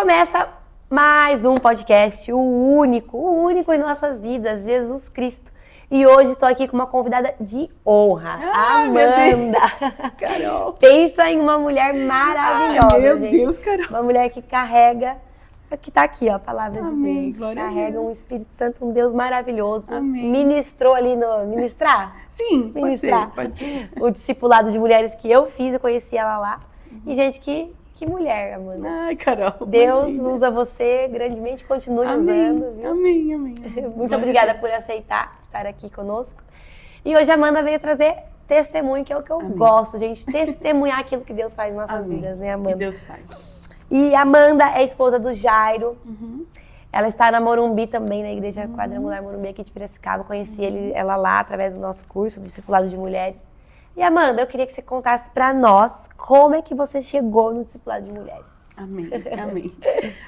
começa mais um podcast, o único em nossas vidas, Jesus Cristo. E hoje estou aqui com uma convidada de honra, Amanda. Carol. Pensa em uma mulher maravilhosa, meu gente. Deus, Carol. Uma mulher que carrega, que tá aqui, ó, a palavra Amém, de Deus. glória Carrega a Deus. um Espírito Santo, um Deus maravilhoso. Amém. Ministrou ali no... Ministrar? Sim, Ministrar. pode ser. O discipulado de mulheres que eu fiz, eu conheci ela lá. E, gente, que mulher, Amanda. Ai, Carol. Deus maravilha. usa você grandemente, continue Amém. usando, viu? Amém, amém. Muito Glória obrigada a Deus. por aceitar estar aqui conosco. E hoje a Amanda veio trazer testemunho, que é o que eu Amém. gosto, gente. Testemunhar aquilo que Deus faz em nossas Amém. vidas, né, Que Amanda? Deus faz. E a Amanda é esposa do Jairo. Uhum. Ela está na Morumbi também, na Igreja Quadrangular Morumbi aqui de Piracicaba. Conheci ela lá através do nosso curso, do Discipulado de Mulheres. E Amanda, eu queria que você contasse pra nós como é que você chegou no Discipulado de Mulheres. Amém, amém.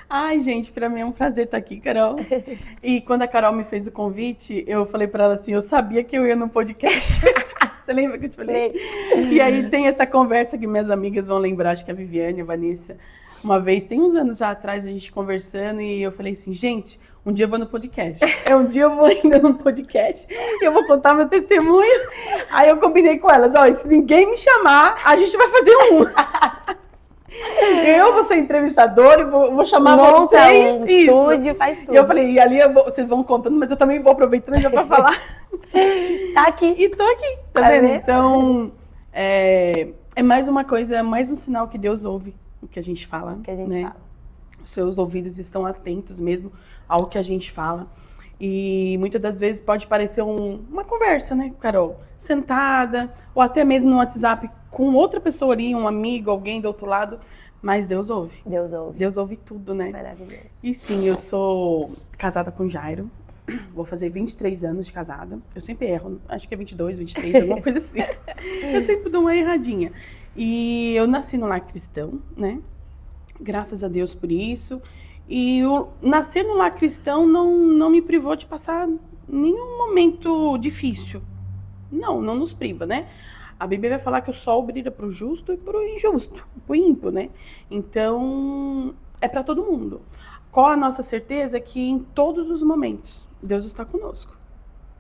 Ai, gente, pra mim é um prazer estar aqui, Carol. E quando a Carol me fez o convite, eu falei pra ela assim, eu sabia que eu ia num podcast. Você lembra que eu te falei? E aí tem essa conversa que minhas amigas vão lembrar, acho que a Viviane, a Vanessa, uma vez, tem uns anos já atrás, a gente conversando, e eu falei assim, gente, um dia eu vou no podcast. Um dia eu vou ainda no podcast e eu vou contar meu testemunho. Aí eu combinei com elas, ó, se ninguém me chamar, a gente vai fazer um. Eu vou ser entrevistadora e vou chamar Monta vocês. um Isso. estúdio, faz tudo. E eu falei, e ali vocês vão contando, mas eu também vou aproveitando já pra falar. Tá aqui. E tô aqui, tá Tá vendo? vendo? Então, é mais uma coisa, mais um sinal que Deus ouve o que a gente fala. Que a gente né? fala. Os seus ouvidos estão atentos mesmo ao que a gente fala. E muitas das vezes pode parecer uma conversa, né, Carol? Sentada, ou até mesmo no WhatsApp com outra pessoa ali, um amigo, alguém do outro lado. Mas Deus ouve. Deus ouve. Deus ouve tudo, né? Maravilhoso. E sim, eu sou casada com Jairo. Vou fazer 23 anos de casada. Eu sempre erro. Acho que é 22, 23, alguma coisa assim. Eu sempre dou uma erradinha. E eu nasci no lar cristão, né? Graças a Deus por isso. E o nascer no lar cristão não me privou de passar nenhum momento difícil. Não nos priva, né? A Bíblia vai falar que o sol brilha para o justo e para o injusto, para o ímpio, né? Então, é para todo mundo. Qual a nossa certeza? Que em todos os momentos, Deus está conosco,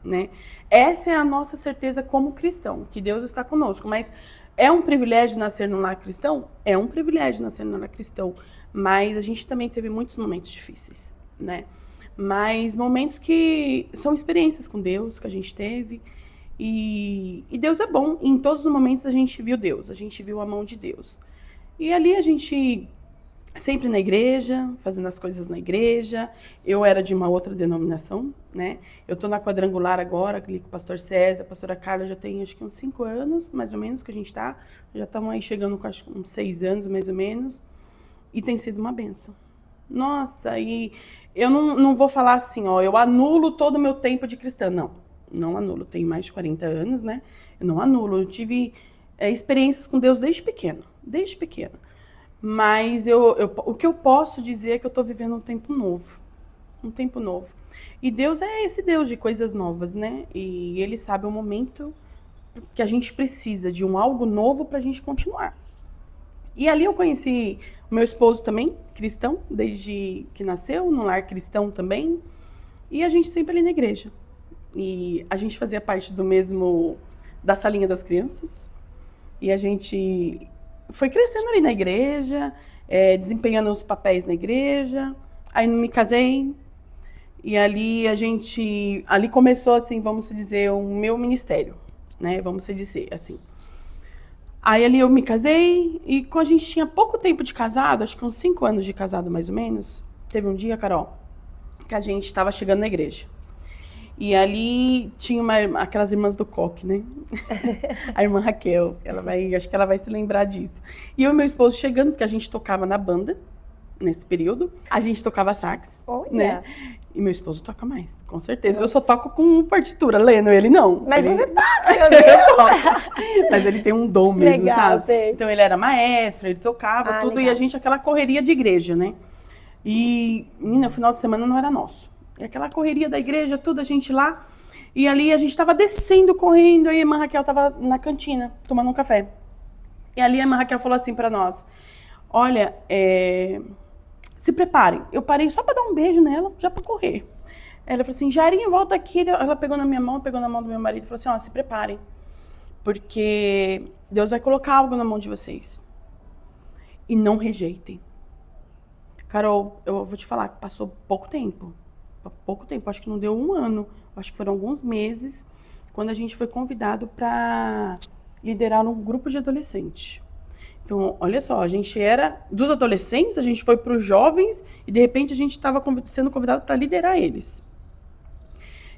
né? Essa é a nossa certeza como cristão, que Deus está conosco. Mas é um privilégio nascer no lar cristão? É um privilégio nascer no lar cristão. Mas a gente também teve muitos momentos difíceis, né? Mas momentos que são experiências com Deus que a gente teve. E Deus é bom. E em todos os momentos a gente viu Deus, a gente viu a mão de Deus. E ali a gente sempre na igreja, fazendo as coisas na igreja. Eu era de uma outra denominação, né? Eu tô na Quadrangular agora, ali com o pastor César, a pastora Carla já tem acho que uns 5 anos, mais ou menos, que a gente tá. Já estamos aí chegando com acho, uns 6 anos, mais ou menos. E tem sido uma bênção. Nossa, e eu não vou falar assim, ó, eu anulo todo o meu tempo de cristã. Não anulo. Tenho mais de 40 anos, né? Eu não anulo. Eu tive experiências com Deus desde pequena. Mas o que eu posso dizer é que eu estou vivendo um tempo novo. Um tempo novo. E Deus é esse Deus de coisas novas, né? E Ele sabe o momento que a gente precisa de algo novo para a gente continuar. E ali eu conheci o meu esposo também, cristão, desde que nasceu, no lar cristão também. E a gente sempre ali na igreja. E a gente fazia parte da salinha das crianças. E a gente foi crescendo ali na igreja, desempenhando os papéis na igreja. Aí me casei. E ali ali começou, assim, vamos dizer, o meu ministério, né? Vamos dizer, assim. Aí ali eu me casei e quando a gente tinha pouco tempo de casado, acho que uns 5 anos de casado mais ou menos, teve um dia, Carol, que a gente estava chegando na igreja. E ali tinha aquelas irmãs do coque, né? A irmã Raquel, acho que ela vai se lembrar disso. E eu e meu esposo chegando, porque a gente tocava na banda, nesse período. A gente tocava sax, né? E meu esposo toca mais, com certeza. Eu só toco com partitura, lendo ele não. Mas ele... você toca, meu Deus! Mas ele tem um dom mesmo, legal, sabe? Sei. Então ele era maestro, ele tocava tudo. Legal. E a gente, aquela correria de igreja, né? E no final de semana não era nosso. E aquela correria da igreja, tudo, a gente lá. E ali a gente estava descendo, correndo. Aí a irmã Raquel estava na cantina, tomando um café. E ali a irmã Raquel falou assim para nós: olha, se preparem. Eu parei só pra dar um beijo nela, já pra correr. Ela falou assim, Jairinho, volta aqui. Ela pegou na minha mão, pegou na mão do meu marido e falou assim, ó, se preparem. Porque Deus vai colocar algo na mão de vocês. E não rejeitem. Carol, eu vou te falar que passou pouco tempo. Acho que não deu um ano. Acho que foram alguns meses, quando a gente foi convidado para liderar um grupo de adolescentes. Então, olha só, a gente era dos adolescentes, a gente foi para os jovens e de repente a gente estava sendo convidado para liderar eles.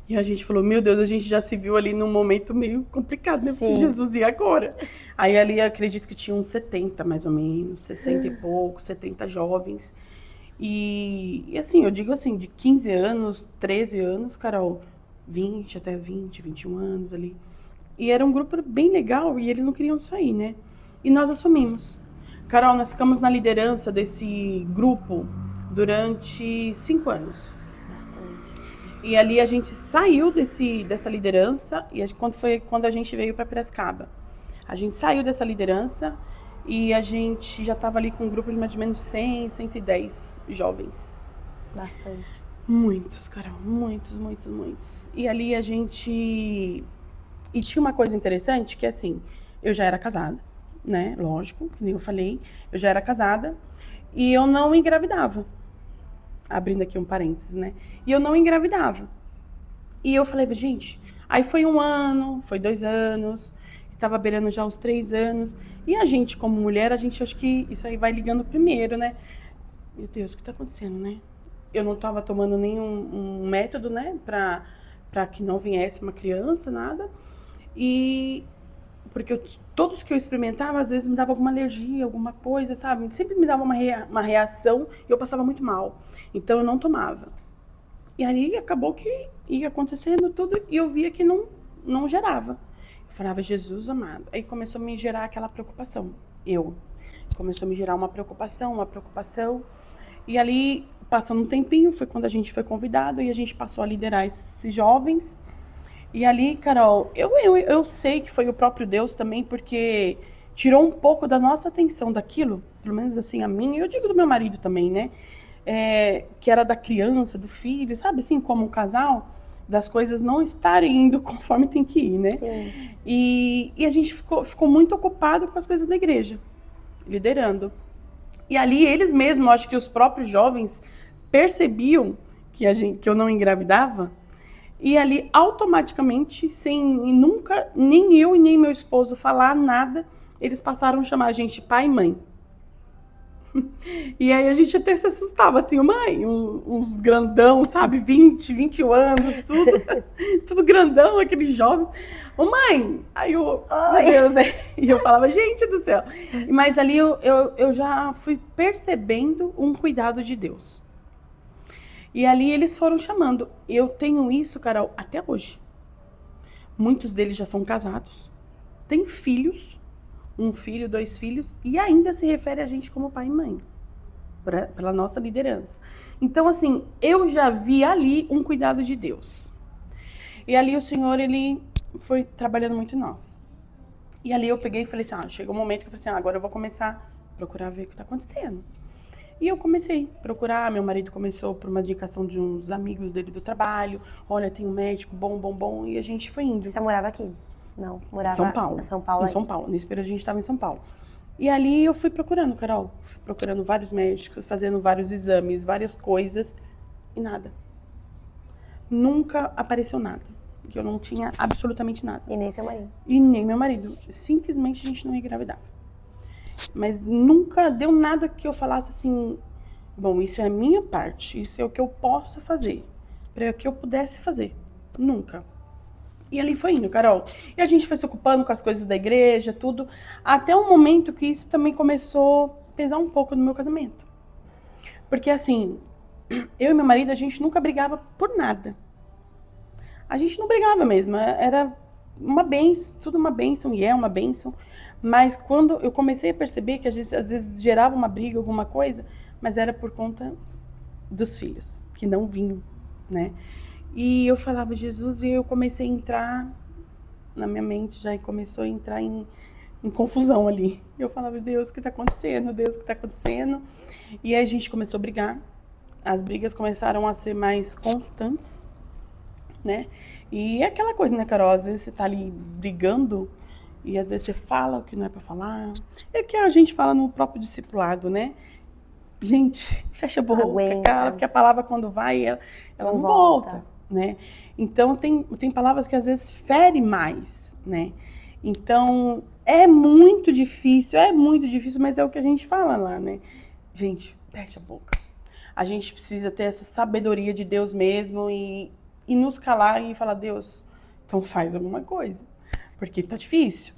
E a gente falou, meu Deus, a gente já se viu ali num momento meio complicado, né? Sim. Jesus, e agora? Aí ali eu acredito que tinha uns 70 mais ou menos, 60 e pouco, 70 jovens. E assim, eu digo assim, de 15 anos, 13 anos, Carol, 20 até 20, 21 anos ali. E era um grupo bem legal e eles não queriam sair, né? E nós assumimos. Carol, nós ficamos na liderança desse grupo durante 5 anos. Bastante. E ali a gente saiu dessa liderança, e quando a gente veio para Piracicaba. A gente saiu dessa liderança e a gente já estava ali com um grupo de mais ou menos 100, 110 jovens. Bastante. Muitos, Carol, muitos. E ali a gente... E tinha uma coisa interessante, que assim, eu já era casada, né? Lógico, que nem eu falei, eu já era casada e eu não engravidava. Abrindo aqui um parênteses, né? E eu não engravidava. E eu falei, gente, aí foi 1 ano, foi 2 anos, tava beirando já os 3 anos. E a gente, como mulher, a gente acha que isso aí vai ligando primeiro, né? Meu Deus, o que tá acontecendo, né? Eu não tava tomando nenhum método, né? Pra que não viesse uma criança, nada. E porque todos que eu experimentava, às vezes me dava alguma alergia, alguma coisa, sabe? Sempre me dava uma reação e eu passava muito mal. Então eu não tomava. E aí acabou que ia acontecendo tudo e eu via que não gerava. Eu falava, Jesus amado. Aí começou a me gerar aquela preocupação. Começou a me gerar uma preocupação. E ali, passando um tempinho, foi quando a gente foi convidado e a gente passou a liderar esses jovens. E ali, Carol, eu sei que foi o próprio Deus também, porque tirou um pouco da nossa atenção daquilo, pelo menos assim a minha, eu digo do meu marido também, né? Que era da criança, do filho, sabe? Assim, como um casal, das coisas não estarem indo conforme tem que ir, né? Sim. E a gente ficou muito ocupado com as coisas da igreja, liderando. E ali eles mesmos, acho que os próprios jovens percebiam que eu não engravidava. E ali, automaticamente, sem nunca, nem eu e nem meu esposo falar nada, eles passaram a chamar a gente pai e mãe. E aí a gente até se assustava, assim, mãe, uns grandão, sabe, 20, 21 anos, tudo grandão, aqueles jovens. Ô mãe! Aí eu, meu Deus, né? E eu falava, gente do céu. Mas ali eu já fui percebendo um cuidado de Deus. E ali eles foram chamando. Eu tenho isso, Carol, até hoje. Muitos deles já são casados, têm filhos, 1 filho, 2 filhos, e ainda se refere a gente como pai e mãe, pela nossa liderança. Então, assim, eu já vi ali um cuidado de Deus. E ali o Senhor, ele foi trabalhando muito em nós. E ali eu peguei e falei assim, chegou um momento que eu falei assim, agora eu vou começar a procurar ver o que está acontecendo. E eu comecei a procurar, meu marido começou por uma indicação de uns amigos dele do trabalho. Olha, tem um médico bom, e a gente foi indo. Você já morava aqui? Não, morava em São Paulo. Em São Paulo. Nesse período a gente estava em São Paulo. E ali eu fui procurando, Carol. Fui procurando vários médicos, fazendo vários exames, várias coisas. E nada. Nunca apareceu nada. Porque eu não tinha absolutamente nada. E nem seu marido? E nem meu marido. Simplesmente a gente não engravidava. Mas nunca deu nada que eu falasse assim, bom, isso é a minha parte, isso é o que eu posso fazer, para que eu pudesse fazer. Nunca. E ali foi indo, Carol. E a gente foi se ocupando com as coisas da igreja, tudo, até um momento que isso também começou a pesar um pouco no meu casamento. Porque assim, eu e meu marido, a gente nunca brigava por nada. A gente não brigava mesmo, era uma bênção, tudo uma bênção, e é uma bênção. Mas quando eu comecei a perceber que às vezes gerava uma briga, alguma coisa, mas era por conta dos filhos, que não vinham, né? E eu falava, Jesus, e eu comecei a entrar, na minha mente já começou a entrar em em confusão ali. Eu falava, Deus, o que tá acontecendo? Deus, o que tá acontecendo? E aí a gente começou a brigar. As brigas começaram a ser mais constantes, né? E é aquela coisa, né, Carol? Às vezes você tá ali brigando e às vezes você fala o que não é pra falar. É o que a gente fala no próprio discipulado, né? Gente, fecha a boca, Aguenta. cara, porque a palavra quando vai, ela não volta, né? Então, tem palavras que às vezes ferem mais, né? Então, é muito difícil, mas é o que a gente fala lá, né? Gente, fecha a boca. A gente precisa ter essa sabedoria de Deus mesmo e nos calar e falar, Deus, então faz alguma coisa, porque tá difícil.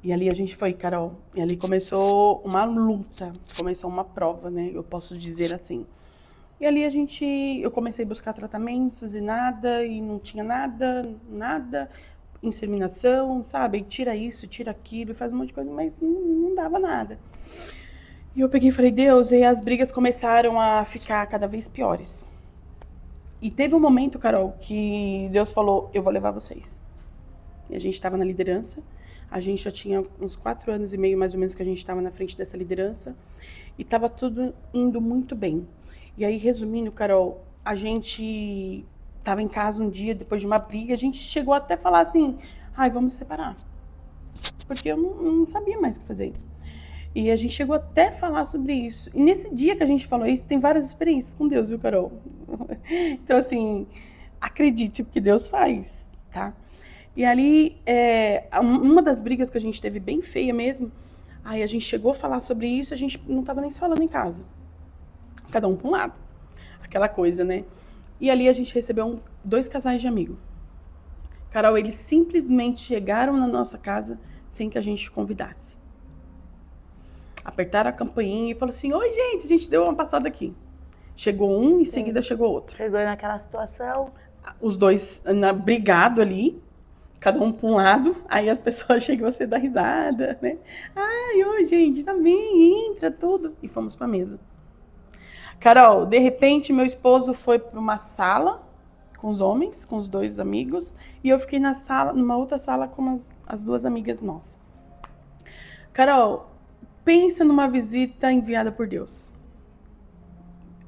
E ali a gente foi, Carol, e ali começou uma luta, começou uma prova, né? Eu posso dizer assim. E ali eu comecei a buscar tratamentos e nada, e não tinha nada, inseminação, sabe? E tira isso, tira aquilo, faz um monte de coisa, mas não dava nada. E eu peguei e falei, Deus, e as brigas começaram a ficar cada vez piores. E teve um momento, Carol, que Deus falou, eu vou levar vocês. E a gente estava na liderança. A gente já tinha uns 4 anos e meio, mais ou menos, que a gente estava na frente dessa liderança. E estava tudo indo muito bem. E aí, resumindo, Carol, a gente estava em casa um dia, depois de uma briga, a gente chegou até a falar assim, vamos separar. Porque eu não sabia mais o que fazer. E a gente chegou até a falar sobre isso. E nesse dia que a gente falou isso, tem várias experiências com Deus, viu, Carol? Então, assim, acredite, porque Deus faz, tá? E ali, uma das brigas que a gente teve bem feia mesmo, aí a gente chegou a falar sobre isso, a gente não tava nem se falando em casa. Cada um para um lado. Aquela coisa, né? E ali a gente recebeu 2 casais de amigos. Carol, eles simplesmente chegaram na nossa casa sem que a gente convidasse. Apertaram a campainha e falaram assim, oi, gente, a gente deu uma passada aqui. Chegou um, em seguida chegou outro. Vocês dois naquela situação. Os dois brigado ali, cada um para um lado, aí as pessoas chegam a você dar risada, né? Ai, oi, gente, tá bem, entra, tudo. E fomos pra mesa. Carol, de repente, meu esposo foi para uma sala com os homens, com os 2 amigos, e eu fiquei numa outra sala com as 2 amigas nossas. Carol, pensa numa visita enviada por Deus.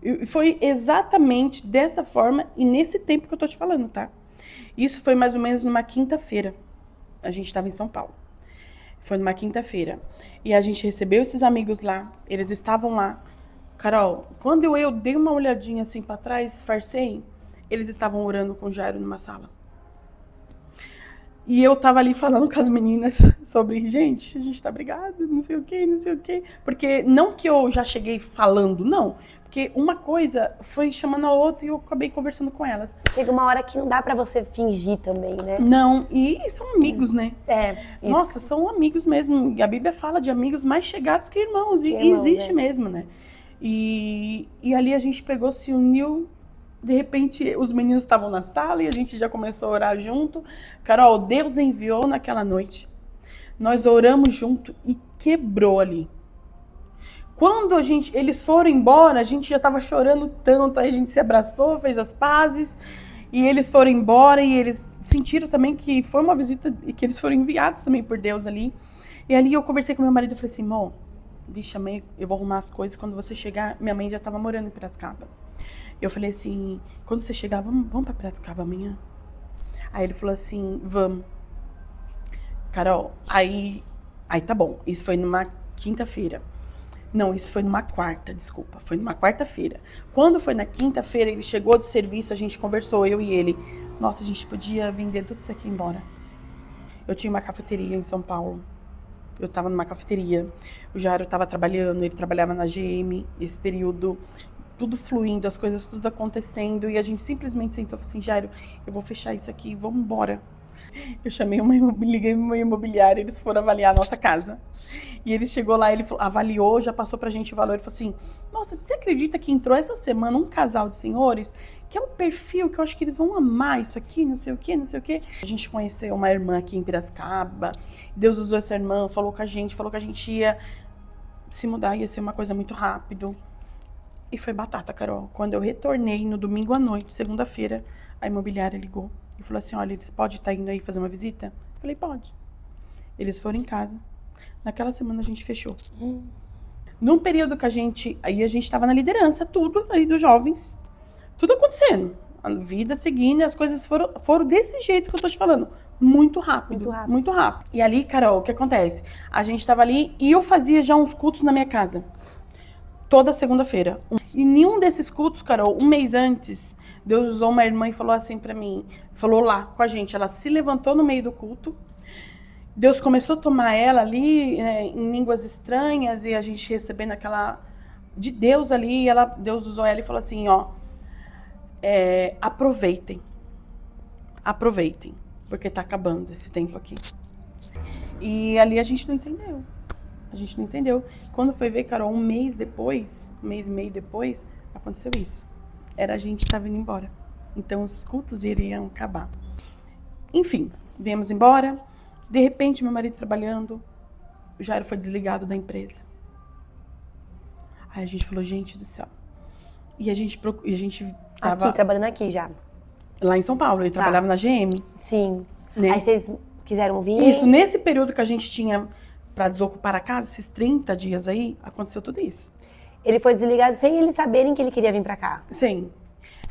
E foi exatamente desta forma e nesse tempo que eu tô te falando, tá? Isso foi mais ou menos numa quinta-feira. A gente estava em São Paulo. Foi numa quinta-feira. E a gente recebeu esses amigos lá. Eles estavam lá. Carol, quando eu dei uma olhadinha assim pra trás, disfarcei, eles estavam orando com Jairo numa sala. E eu tava ali falando com as meninas sobre, gente, a gente tá brigado, não sei o quê. Porque não que eu já cheguei falando, não. Porque uma coisa foi chamando a outra e eu acabei conversando com elas. Chega uma hora que não dá pra você fingir também, né? Não, e são amigos, né? Isso. Nossa, são amigos mesmo. E a Bíblia fala de amigos mais chegados que irmãos. E existe mesmo, né? E ali a gente pegou, se uniu. De repente, os meninos estavam na sala e a gente já começou a orar junto. Carol, Deus enviou naquela noite. Nós oramos junto e quebrou ali. Quando eles foram embora, a gente já estava chorando tanto. Aí a gente se abraçou, fez as pazes. E eles foram embora e eles sentiram também que foi uma visita e que eles foram enviados também por Deus ali. E ali eu conversei com meu marido e falei assim, amor, vixe, mãe, eu vou arrumar as coisas. Quando você chegar, minha mãe já estava morando em Piracicaba. Eu falei assim, quando você chegar, vamos pra Piracicaba amanhã? Aí ele falou assim, vamos. Carol, aí tá bom. Isso foi numa quinta-feira. Não, isso foi numa quarta, desculpa. Foi numa quarta-feira. Quando foi na quinta-feira, ele chegou de serviço, a gente conversou, eu e ele. Nossa, a gente podia vender tudo isso aqui e ir embora. Eu tinha uma cafeteria em São Paulo. Eu tava numa cafeteria. O Jairo tava trabalhando, ele trabalhava na GM, esse período. Tudo fluindo, as coisas tudo acontecendo. E a gente simplesmente sentou e falou assim, Jairo, eu vou fechar isso aqui, vamos embora. Eu liguei uma imobiliária, eles foram avaliar a nossa casa. E ele chegou lá, ele avaliou, já passou pra gente o valor. Ele falou assim, nossa, você acredita que entrou essa semana um casal de senhores, que é um perfil que eu acho que eles vão amar isso aqui, não sei o quê. A gente conheceu uma irmã aqui em Piracicaba, Deus usou essa irmã, falou que a gente ia se mudar, ia ser uma coisa muito rápido. E foi batata, Carol. Quando eu retornei no domingo à noite, segunda-feira, a imobiliária ligou e falou assim, olha, eles podem estar indo aí fazer uma visita? Eu falei, pode. Eles foram em casa. Naquela semana a gente fechou. Num período que a gente estava na liderança, tudo aí dos jovens, tudo acontecendo. A vida seguindo e as coisas foram desse jeito que eu tô te falando. Muito rápido, muito rápido. E ali, Carol, o que acontece? A gente tava ali e eu fazia já uns cultos na minha casa. Toda segunda-feira. E nenhum desses cultos, Carol, um mês antes, Deus usou uma irmã e falou assim pra mim, falou lá com a gente, ela se levantou no meio do culto, Deus começou a tomar ela ali em línguas estranhas e a gente recebendo aquela de Deus ali, Deus usou ela e falou assim, ó, aproveitem, porque tá acabando esse tempo aqui. E ali a gente não entendeu. Quando foi ver, Carol, um mês e meio depois, aconteceu isso. A gente estava indo embora. Então os cultos iriam acabar. Enfim, viemos embora. De repente, meu marido trabalhando, o Jairo foi desligado da empresa. Aí a gente falou, gente do céu. E a gente tava... Aqui, trabalhando aqui já. Lá em São Paulo, ele trabalhava na GM. Sim. Né? Aí vocês quiseram vir? Isso, nesse período que a gente tinha pra desocupar a casa, esses 30 dias aí, aconteceu tudo isso. Ele foi desligado sem eles saberem que ele queria vir pra cá? Sim.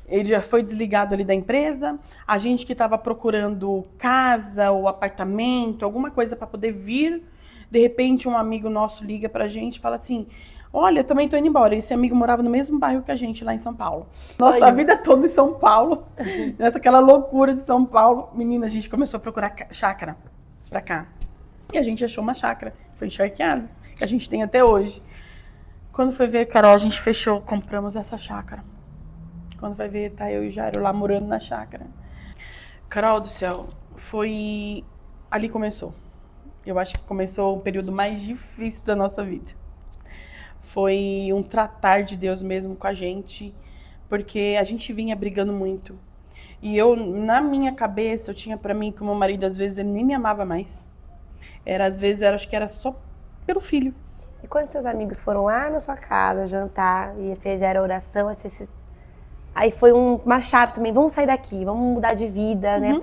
Ele já foi desligado ali da empresa. A gente que estava procurando casa ou apartamento, alguma coisa para poder vir. De repente, um amigo nosso liga pra gente e fala assim, olha, eu também tô indo embora. Esse amigo morava no mesmo bairro que a gente, lá em São Paulo. Nossa, a vida toda em São Paulo. Aquela loucura de São Paulo. Menina, a gente começou a procurar chácara pra cá. E a gente achou uma chácara. Foi encharqueado. Que a gente tem até hoje. Quando foi ver, Carol, a gente fechou, compramos essa chácara. Quando vai ver, tá eu e o Jairo lá morando na chácara. Carol do céu, foi... Ali começou. Eu acho que começou o período mais difícil da nossa vida. Foi um tratar de Deus mesmo com a gente, porque a gente vinha brigando muito. E eu, na minha cabeça, eu tinha pra mim que o meu marido, às vezes, ele nem me amava mais. Acho que era só pelo filho. E quando seus amigos foram lá na sua casa jantar e fizeram a oração, aí foi uma chave também, vamos sair daqui, vamos mudar de vida, né?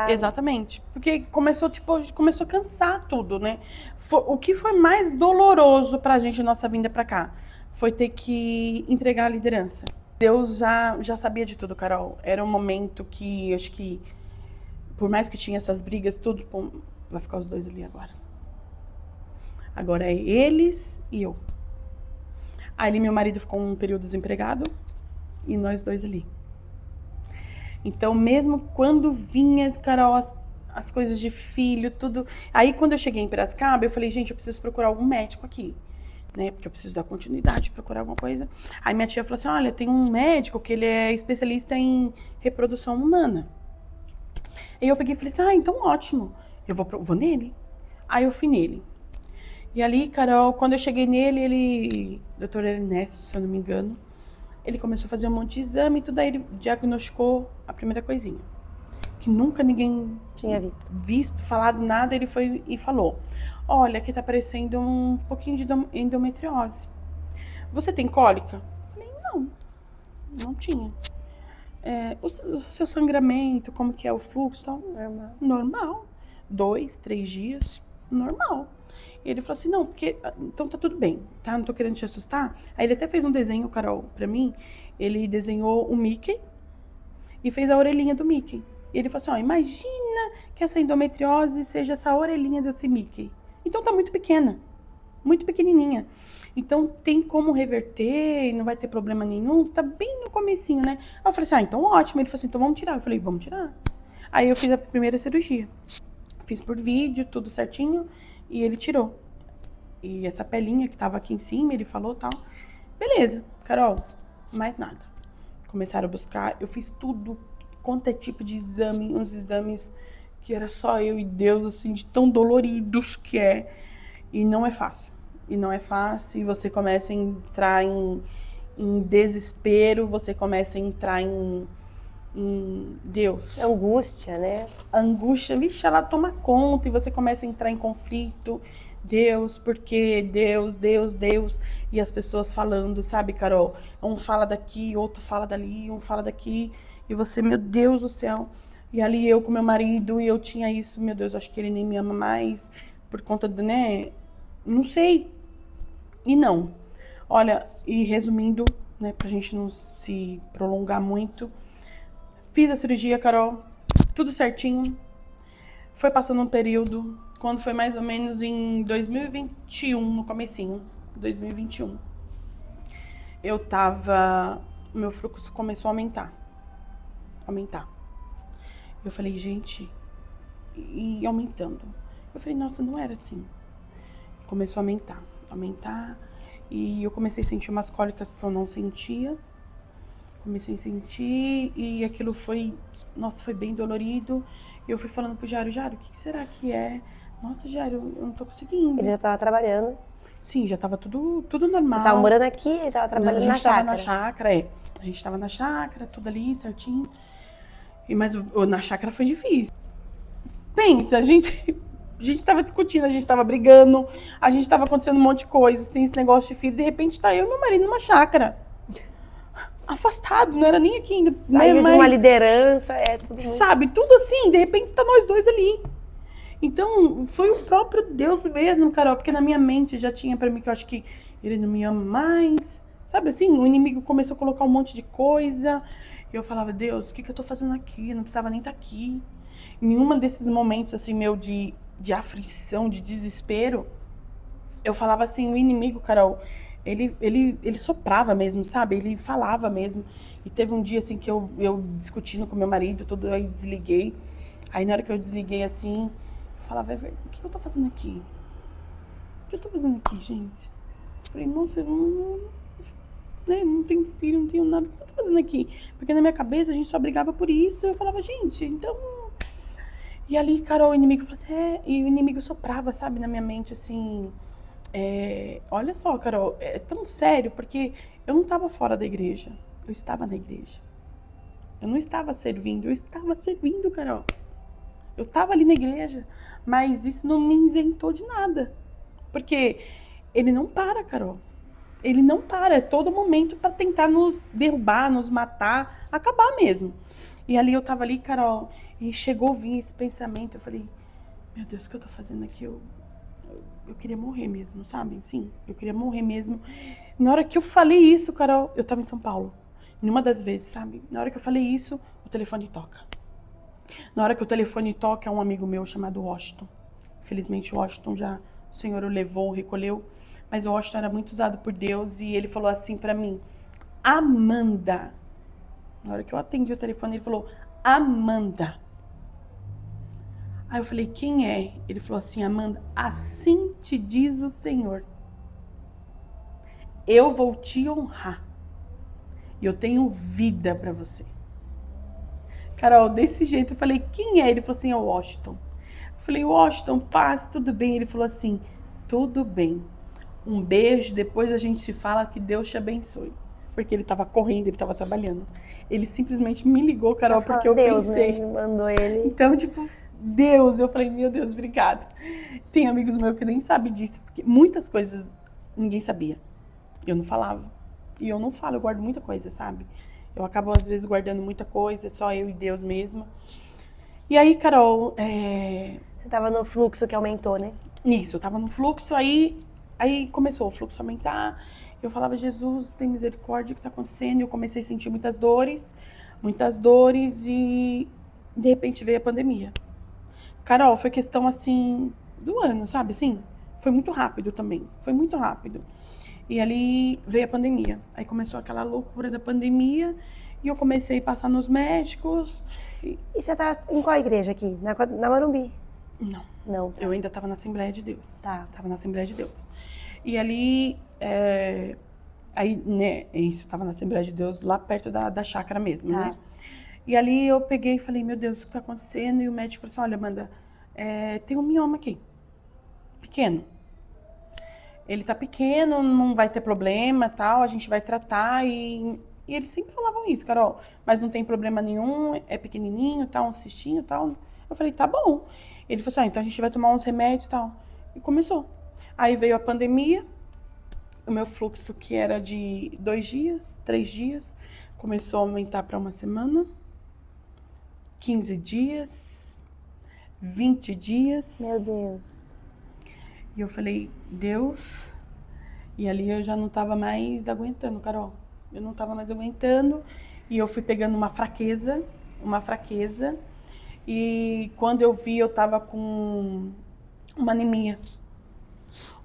Exatamente. Porque começou a cansar tudo, né? O que foi mais doloroso pra gente, nossa vinda pra cá, foi ter que entregar a liderança. Deus já sabia de tudo, Carol. Era um momento que, acho que, por mais que tinha essas brigas, tudo, pô, vai ficar os dois ali agora. Agora é eles e eu. Aí meu marido ficou um período desempregado e nós dois ali. Então, mesmo quando vinha, Carol, as coisas de filho, tudo... Aí, quando eu cheguei em Piracicaba, eu falei, gente, eu preciso procurar algum médico aqui, né? Porque eu preciso dar continuidade, procurar alguma coisa. Aí minha tia falou assim, olha, tem um médico que ele é especialista em reprodução humana. Aí eu peguei e falei assim, então ótimo, eu vou nele. Aí eu fui nele. E ali, Carol, quando eu cheguei nele, doutor Ernesto, se eu não me engano, ele começou a fazer um monte de exame e tudo, aí ele diagnosticou a primeira coisinha. Que nunca ninguém tinha visto, falado nada, ele foi e falou, olha, aqui tá aparecendo um pouquinho de endometriose. Você tem cólica? Eu falei, não tinha. O seu sangramento, como que é o fluxo? Tal? Normal. 2, 3 dias, normal. E ele falou assim, não, porque, então tá tudo bem, tá? Não tô querendo te assustar. Aí ele até fez um desenho, Carol, pra mim. Ele desenhou o Mickey e fez a orelhinha do Mickey. E ele falou assim, imagina que essa endometriose seja essa orelhinha desse Mickey. Então tá muito pequena, muito pequenininha. Então tem como reverter e não vai ter problema nenhum. Tá bem no comecinho, né? Aí eu falei assim, então ótimo. Ele falou assim, então vamos tirar. Eu falei, vamos tirar. Aí eu fiz a primeira cirurgia. Fiz por vídeo, tudo certinho. E ele tirou. E essa pelinha que tava aqui em cima, ele falou tal. Beleza, Carol, mais nada. Começaram a buscar, eu fiz tudo, quanto é tipo de exame, uns exames que era só eu e Deus, assim, de tão doloridos que é. E não é fácil. E você começa a entrar em desespero, você começa a entrar em Deus. Angústia, né? A angústia, vixe, ela toma conta e você começa a entrar em conflito. Deus, porque Deus. E as pessoas falando, sabe, Carol? Um fala daqui, outro fala dali, um fala daqui. E você, meu Deus do céu. E ali eu com meu marido, e eu tinha isso, meu Deus, acho que ele nem me ama mais. por conta do, né? Não sei. E não. Olha, e resumindo, né, pra gente não se prolongar muito, fiz a cirurgia, Carol, tudo certinho. Foi passando um período, quando foi mais ou menos em 2021, no comecinho, 2021. Eu tava, meu fluxo começou a aumentar. Eu falei, gente, e aumentando. Eu falei, nossa, não era assim. Começou a aumentar. E eu comecei a sentir umas cólicas que eu não sentia. Comecei a sentir e aquilo foi, nossa, foi bem dolorido. E eu fui falando pro Jairo, o que será que é? Nossa, Jairo, eu não tô conseguindo. Ele já tava trabalhando. Sim, já tava tudo normal. Você tava morando aqui, ele tava trabalhando na chácara. A gente tava na chácara, é. A gente tava na chácara, tudo ali, certinho. Mas na chácara foi difícil. Pensa, a gente tava discutindo, a gente tava brigando, a gente tava acontecendo um monte de coisas, tem esse negócio de filho, de repente tá eu e meu marido numa chácara. Afastado, não era nem aqui ainda. Saiu de uma liderança, tudo muito... Sabe, tudo assim, de repente tá nós dois ali. Então, foi o próprio Deus mesmo, Carol, porque na minha mente já tinha pra mim que eu acho que ele não me ama mais. Sabe assim, o inimigo começou a colocar um monte de coisa. E eu falava, Deus, o que eu tô fazendo aqui? Eu não precisava nem estar aqui. Em nenhum desses momentos, assim, meu de aflição, de desespero, eu falava assim, o inimigo, Carol, ele soprava mesmo, sabe? Ele falava mesmo. E teve um dia, assim, que eu discutindo com meu marido, tudo, aí desliguei. Aí na hora que eu desliguei, assim, eu falava, o que eu tô fazendo aqui? O que eu tô fazendo aqui, gente? Eu falei, nossa, eu não tenho filho, não tenho nada. O que eu tô fazendo aqui? Porque na minha cabeça a gente só brigava por isso. Eu falava, gente, então... E ali, Carol, o inimigo falou assim, e o inimigo soprava, sabe, na minha mente, assim... olha só, Carol, é tão sério, porque eu não estava fora da igreja. Eu estava na igreja. Eu não estava servindo, eu estava servindo, Carol. Eu estava ali na igreja, mas isso não me isentou de nada. Porque ele não para, Carol. Ele não para, é todo momento para tentar nos derrubar, nos matar, acabar mesmo. E ali eu tava ali, Carol, e chegou a vir esse pensamento, eu falei, meu Deus, o que eu tô fazendo aqui? Eu queria morrer mesmo, sabe? Sim, eu queria morrer mesmo. Na hora que eu falei isso, Carol, eu tava em São Paulo. Numa das vezes, sabe? Na hora que eu falei isso, o telefone toca. Na hora que o telefone toca, é um amigo meu chamado Washington. Felizmente o Washington já, o Senhor o levou, recolheu. Mas o Washington era muito usado por Deus e ele falou assim pra mim, Amanda. Na hora que eu atendi o telefone, ele falou, Amanda. Aí eu falei, quem é? Ele falou assim, Amanda, assim te diz o Senhor. Eu vou te honrar. E eu tenho vida pra você. Carol, desse jeito, eu falei, quem é? Ele falou assim, é o Washington. Eu falei, Washington, paz, tudo bem? Ele falou assim, tudo bem. Um beijo, depois a gente se fala, que Deus te abençoe. Porque ele tava correndo, ele tava trabalhando. Ele simplesmente me ligou, Carol, porque eu Deus, pensei. Né? Mandou ele. Então, tipo, Deus, eu falei, meu Deus, obrigada. Tem amigos meus que nem sabem disso, porque muitas coisas ninguém sabia. Eu não falava. E eu não falo, eu guardo muita coisa, sabe? Eu acabo, às vezes, guardando muita coisa, só eu e Deus mesmo. E aí, Carol, Você tava no fluxo que aumentou, né? Isso, eu tava no fluxo, aí começou o fluxo a aumentar. Eu falava, Jesus, tem misericórdia, o que tá acontecendo? Eu comecei a sentir muitas dores e de repente veio a pandemia. Carol, foi questão assim do ano, sabe? Assim, foi muito rápido também, foi muito rápido. E ali veio a pandemia. Aí começou aquela loucura da pandemia e eu comecei a passar nos médicos. E você tava em qual igreja aqui? Na Morumbi? Não. Tá. Eu ainda tava na Assembleia de Deus. Tá. Tava na Assembleia de Deus. E ali, aí, né, isso, tava na Assembleia de Deus, lá perto da chácara mesmo, tá. né? E ali eu peguei e falei, meu Deus, o que tá acontecendo? E o médico falou assim, olha, Amanda, tem um mioma aqui, pequeno. Ele tá pequeno, não vai ter problema, tal, a gente vai tratar e eles sempre falavam isso, Carol, mas não tem problema nenhum, é pequenininho, tal, um cistinho, tal. Eu falei, tá bom. Ele falou assim, então a gente vai tomar uns remédios e tal. E começou. Aí veio a pandemia, o meu fluxo que era de 2 dias, 3 dias, começou a aumentar para uma semana, 15 dias, 20 dias. Meu Deus. E eu falei, Deus... E ali eu já não tava mais aguentando, Carol. Eu não tava mais aguentando. E eu fui pegando uma fraqueza. E quando eu vi, eu tava com uma anemia.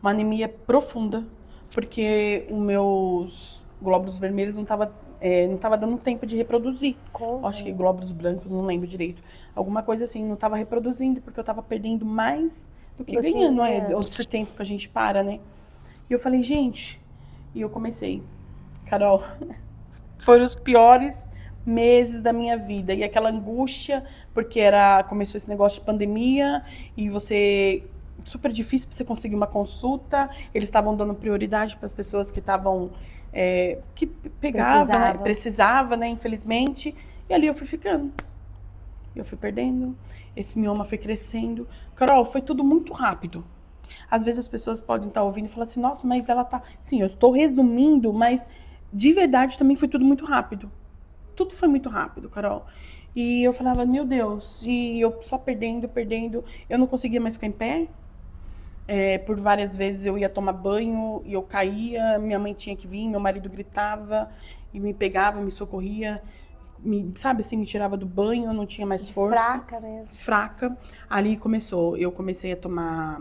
Uma anemia profunda. Porque os meus glóbulos vermelhos não tava dando tempo de reproduzir. Como? Acho que glóbulos brancos, não lembro direito. Alguma coisa assim, não tava reproduzindo, porque eu tava perdendo mais do que ganhando. Outro tempo que a gente para, né? E eu falei, gente... E eu comecei. Carol, foram os piores meses da minha vida. E aquela angústia, porque começou esse negócio de pandemia, e super difícil para você conseguir uma consulta. Eles estavam dando prioridade para as pessoas que estavam... que pegavam, né? Precisava, né? Infelizmente. E ali eu fui ficando. Eu fui perdendo. Esse mioma foi crescendo. Carol, foi tudo muito rápido. Às vezes as pessoas podem estar ouvindo e falar assim, nossa, mas ela tá... Sim, eu estou resumindo, mas de verdade também foi tudo muito rápido. Tudo foi muito rápido, Carol. E eu falava, meu Deus, e eu só perdendo. Eu não conseguia mais ficar em pé. Por várias vezes eu ia tomar banho e eu caía, minha mãe tinha que vir, meu marido gritava e me pegava, me socorria. Sabe assim, me tirava do banho, eu não tinha mais força. Fraca mesmo. Fraca. Ali eu comecei a tomar...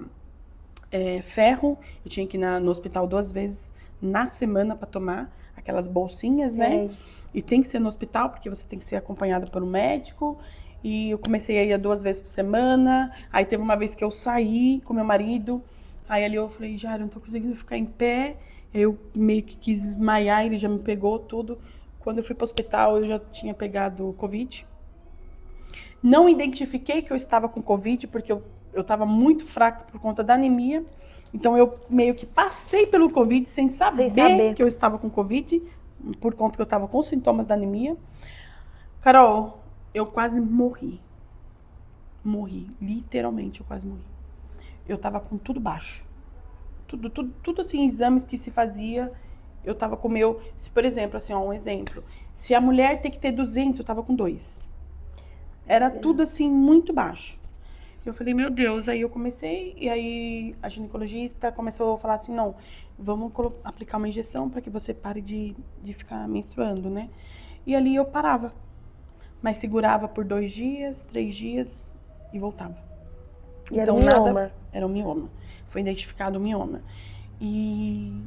ferro, eu tinha que ir no hospital 2 vezes na semana para tomar aquelas bolsinhas, né? E tem que ser no hospital, porque você tem que ser acompanhada por um médico. E eu comecei a ir 2 vezes por semana. Aí teve uma vez que eu saí com meu marido. Aí ali eu falei, já, eu não tô conseguindo ficar em pé. Eu meio que quis desmaiar, ele já me pegou tudo. Quando eu fui pro hospital, eu já tinha pegado Covid. Não identifiquei que eu estava com Covid, porque eu estava muito fraca por conta da anemia. Então, eu meio que passei pelo Covid sem saber que eu estava com Covid, por conta que eu estava com sintomas da anemia. Carol, eu quase morri. Morri. Literalmente, eu quase morri. Eu estava com tudo baixo. Tudo assim, exames que se fazia, eu estava com por exemplo, assim, um exemplo. Se a mulher tem que ter 200, eu estava com 2. Era tudo assim, muito baixo. Eu falei, meu Deus, aí eu comecei, e aí a ginecologista começou a falar assim, não, vamos aplicar uma injeção para que você pare de ficar menstruando, né? E ali eu parava, mas segurava por 2 dias, 3 dias e voltava. E então, era um mioma. Era um mioma. Foi identificado um mioma. E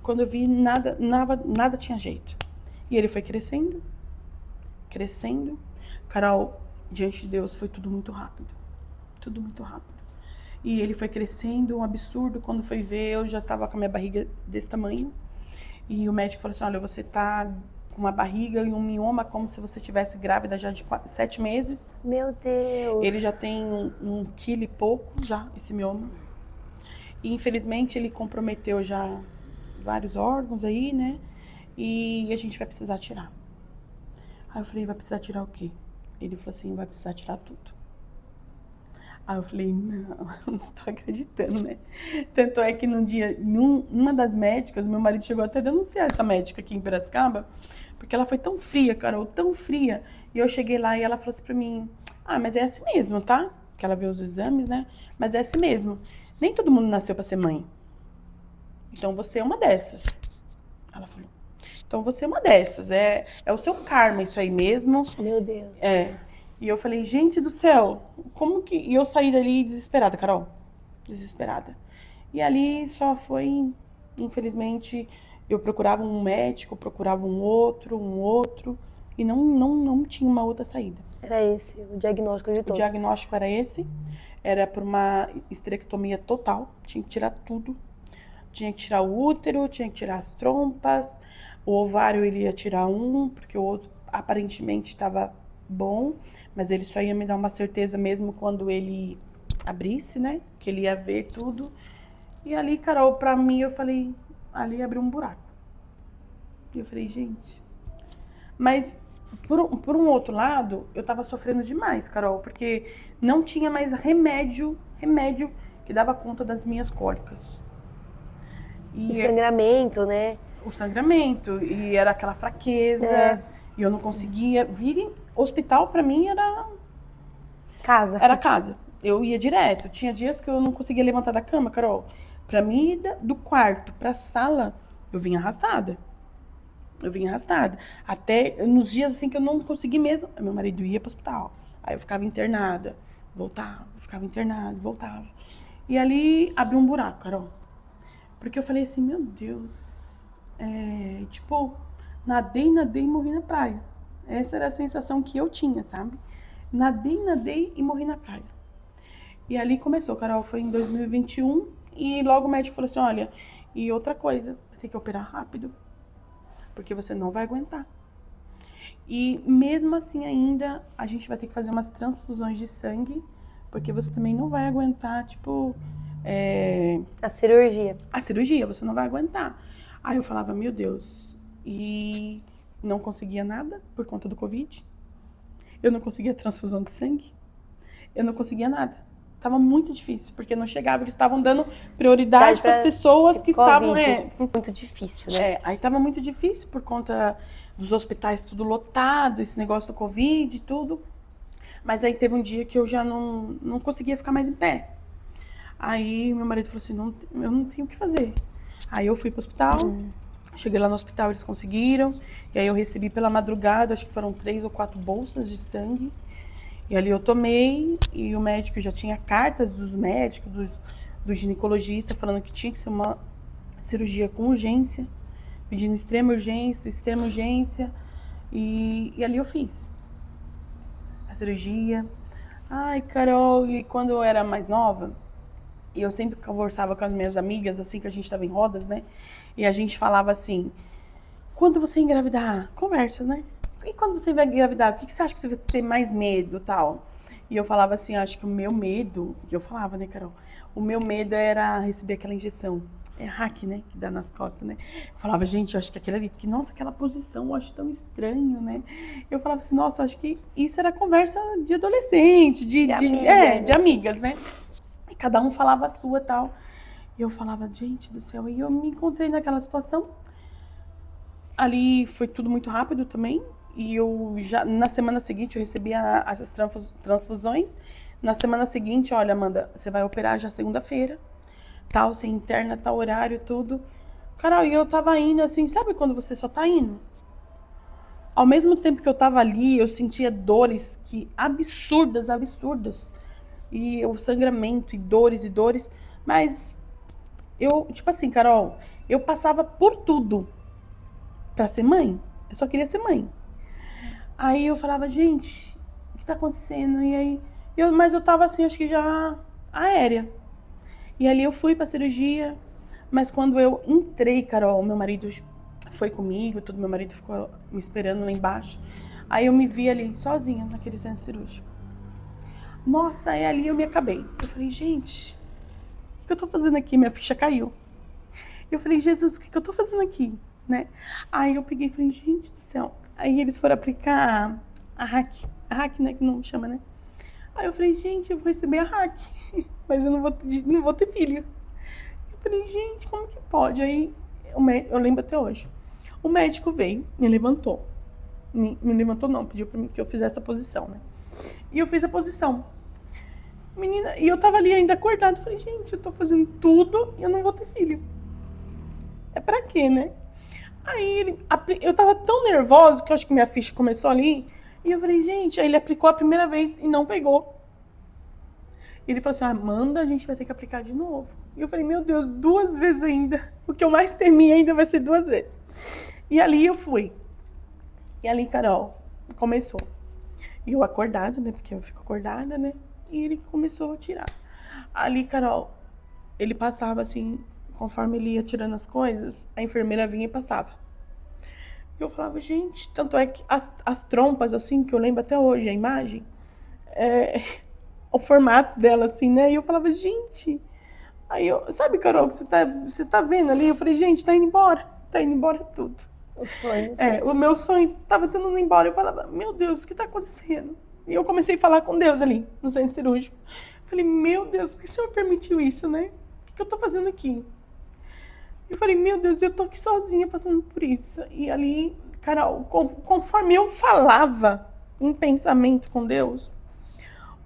quando eu vi, nada tinha jeito. E ele foi crescendo. Carol, diante de Deus, foi tudo muito rápido. Tudo muito rápido. E ele foi crescendo, um absurdo. Quando foi ver, eu já tava com a minha barriga desse tamanho. E o médico falou assim, olha, você tá com uma barriga e um mioma como se você estivesse grávida já de 7 meses. Meu Deus! Ele já tem 1 quilo e pouco, já, esse mioma. E infelizmente ele comprometeu já vários órgãos aí, né? E a gente vai precisar tirar. Aí eu falei, vai precisar tirar o quê? Ele falou assim, vai precisar tirar tudo. Aí eu falei, não tô acreditando, né? Tanto é que uma das médicas, meu marido chegou até a denunciar essa médica aqui em Piracicaba, porque ela foi tão fria, Carol, tão fria. E eu cheguei lá e ela falou assim pra mim, mas é assim mesmo, tá? Que ela vê os exames, né? Mas é assim mesmo. Nem todo mundo nasceu pra ser mãe. Então você é uma dessas. Ela falou. Então você é uma dessas. É o seu karma isso aí mesmo. Meu Deus. E eu falei, gente do céu, como que... E eu saí dali desesperada, Carol. Desesperada. E ali só foi, infelizmente, eu procurava um médico, procurava um outro, e não tinha uma outra saída. Era esse, o diagnóstico de todos. O diagnóstico era esse, era por uma esterectomia total, tinha que tirar tudo. Tinha que tirar o útero, tinha que tirar as trompas, o ovário ele ia tirar porque o outro aparentemente estava bom, mas ele só ia me dar uma certeza mesmo quando ele abrisse, né? Que ele ia ver tudo. E ali, Carol, pra mim, eu falei, ali abriu um buraco. E eu falei, gente... Mas, por um outro lado, eu tava sofrendo demais, Carol, porque não tinha mais remédio que dava conta das minhas cólicas. E sangramento, né? O sangramento, e era aquela fraqueza, e eu não conseguia vir. Hospital, pra mim, era... Casa. Era casa. eu ia direto. Tinha dias que eu não conseguia levantar da cama, Carol. Pra mim, do quarto pra sala, eu vinha arrastada. Eu vinha arrastada. Até nos dias assim que eu não consegui mesmo, meu marido ia pro hospital. Aí eu ficava internada, voltava, ficava internada, voltava. E ali abriu um buraco, Carol. Porque eu falei assim, meu Deus, tipo, nadei e morri na praia. Essa era a sensação que eu tinha, sabe? Nadei e morri na praia. E ali começou, Carol, foi em 2021 e logo o médico falou assim, olha, e outra coisa, vai ter que operar rápido, porque você não vai aguentar. E mesmo assim ainda, a gente vai ter que fazer umas transfusões de sangue, porque você também não vai aguentar, tipo... A cirurgia. A cirurgia, você não vai aguentar. Aí eu falava, meu Deus, e não conseguia nada por conta do Covid. Eu não conseguia transfusão de sangue. Eu não conseguia nada. Tava muito difícil, porque não chegava. Eles estavam dando prioridade para as pessoas que estavam... Muito difícil, né? Aí tava muito difícil por conta dos hospitais tudo lotado, esse negócio do Covid e tudo. Mas aí teve um dia que eu já não conseguia ficar mais em pé. Aí meu marido falou assim, eu não tenho o que fazer. Aí eu fui pro hospital, cheguei lá no hospital, eles conseguiram. E aí eu recebi pela madrugada, acho que foram 3 ou 4 bolsas de sangue. E ali eu tomei, e o médico já tinha cartas dos médicos, do ginecologista, falando que tinha que ser uma cirurgia com urgência, pedindo extrema urgência. E ali eu fiz a cirurgia. Ai, Carol, e quando eu era mais nova, e eu sempre conversava com as minhas amigas, assim, que a gente tava em rodas, né? E a gente falava assim, quando você engravidar, conversa, né? E quando você vai engravidar, o que você acha que você vai ter mais medo, tal? E eu falava assim, acho que o meu medo, que eu falava, né, Carol? O meu medo era receber aquela injeção. É hack, né? Que dá nas costas, né? Eu falava, gente, eu acho que aquilo ali, porque, nossa, aquela posição, eu acho tão estranho, né? Eu falava assim, nossa, eu acho que isso era conversa de adolescente, de amigas, né? E cada um falava a sua e tal. E eu falava, gente do céu, e eu me encontrei naquela situação. Ali foi tudo muito rápido também. E eu já, na semana seguinte, eu recebi as transfusões. Na semana seguinte, olha, Amanda, você vai operar já segunda-feira. Tal, você interna, tal horário, tudo. Carol, e eu tava indo assim, sabe quando você só tá indo? Ao mesmo tempo que eu tava ali, eu sentia dores absurdas. E o sangramento, e dores. Mas eu, tipo assim, Carol, eu passava por tudo pra ser mãe. Eu só queria ser mãe. Aí eu falava, gente, o que tá acontecendo? E aí, mas eu tava assim, acho que já aérea. E ali eu fui pra cirurgia, mas quando eu entrei, Carol, meu marido foi comigo, meu marido ficou me esperando lá embaixo. Aí eu me vi ali, sozinha, naquele centro cirúrgico. Nossa, aí ali eu me acabei. Eu falei, gente, o que eu tô fazendo aqui? Minha ficha caiu. Eu falei, Jesus, o que eu tô fazendo aqui? Né? Aí eu peguei e falei, gente do céu. Aí eles foram aplicar a hack, né, que não chama, né? Aí eu falei, gente, eu vou receber a hack, mas eu não vou ter filho. Eu falei, gente, como que pode? Aí eu lembro até hoje. O médico veio, me levantou. Me levantou não, pediu pra mim que eu fizesse a posição, né? E eu fiz a posição. Menina, e eu tava ali ainda acordada. Falei, gente, eu tô fazendo tudo e eu não vou ter filho. É pra quê, né? Aí eu tava tão nervosa que eu acho que minha ficha começou ali. E eu falei, gente, aí ele aplicou a primeira vez e não pegou. E ele falou assim, Amanda, a gente vai ter que aplicar de novo. E eu falei, meu Deus, 2 vezes ainda. O que eu mais temi ainda vai ser 2 vezes. E ali eu fui. E ali, Carol, começou. E eu acordada, né, porque eu fico acordada, né. E ele começou a tirar. Ali, Carol, ele passava assim, conforme ele ia tirando as coisas, a enfermeira vinha e passava. Eu falava, gente, tanto é que as trompas, assim, que eu lembro até hoje, a imagem, o formato dela, assim, né? E eu falava, gente... Aí eu, sabe, Carol, que você tá vendo ali? Eu falei, gente, tá indo embora tudo. O sonho. O meu sonho tava indo embora. Eu falava, meu Deus, o que tá acontecendo? E eu comecei a falar com Deus ali, no centro cirúrgico. Eu falei, meu Deus, por que o Senhor permitiu isso, né? O que eu tô fazendo aqui? Eu falei, meu Deus, eu tô aqui sozinha passando por isso. E ali, Carol, conforme eu falava em pensamento com Deus,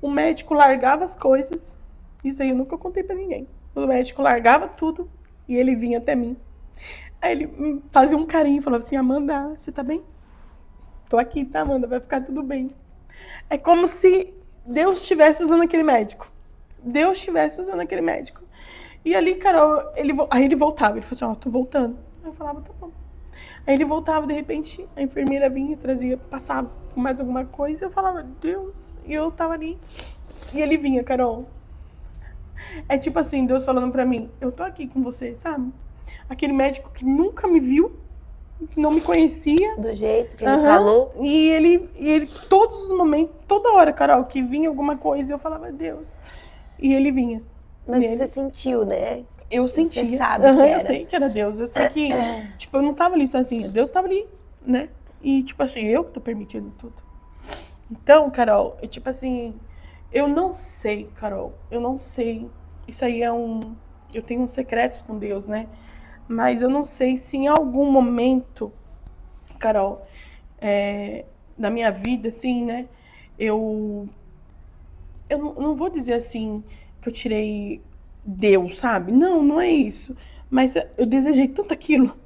O médico largava as coisas. Isso aí eu nunca contei pra ninguém. O médico largava tudo e ele vinha até mim. Aí ele fazia um carinho e falava assim, Amanda, você tá bem? Tô aqui, tá, Amanda? Vai ficar tudo bem. É como se Deus estivesse usando aquele médico. Deus estivesse usando aquele médico. E ali, Carol, aí ele voltava. Ele falou assim, tô voltando. Aí eu falava, tá bom. Aí ele voltava, de repente, a enfermeira vinha, trazia, passava com mais alguma coisa. Eu falava, Deus. E eu tava ali. E ele vinha, Carol. É tipo assim, Deus falando pra mim, eu tô aqui com você, sabe? Aquele médico que nunca me viu, que não me conhecia. Do jeito que ele falou. E ele, todos os momentos, toda hora, Carol, que vinha alguma coisa, eu falava, Deus. E ele vinha. Mas você sentiu, né? Eu sentia. Você sabe que era. Eu sei que era Deus. Eu sei que, tipo, eu não tava ali sozinha. Deus tava ali, né? E, tipo assim, eu que tô permitindo tudo. Então, Carol, tipo assim, eu não sei, Carol. Eu não sei. Isso aí é eu tenho uns secretos com Deus, né? Mas eu não sei se em algum momento, Carol, na minha vida, assim, né? Eu não vou dizer assim que eu tirei Deus, sabe? Não, não é isso. Mas eu desejei tanto aquilo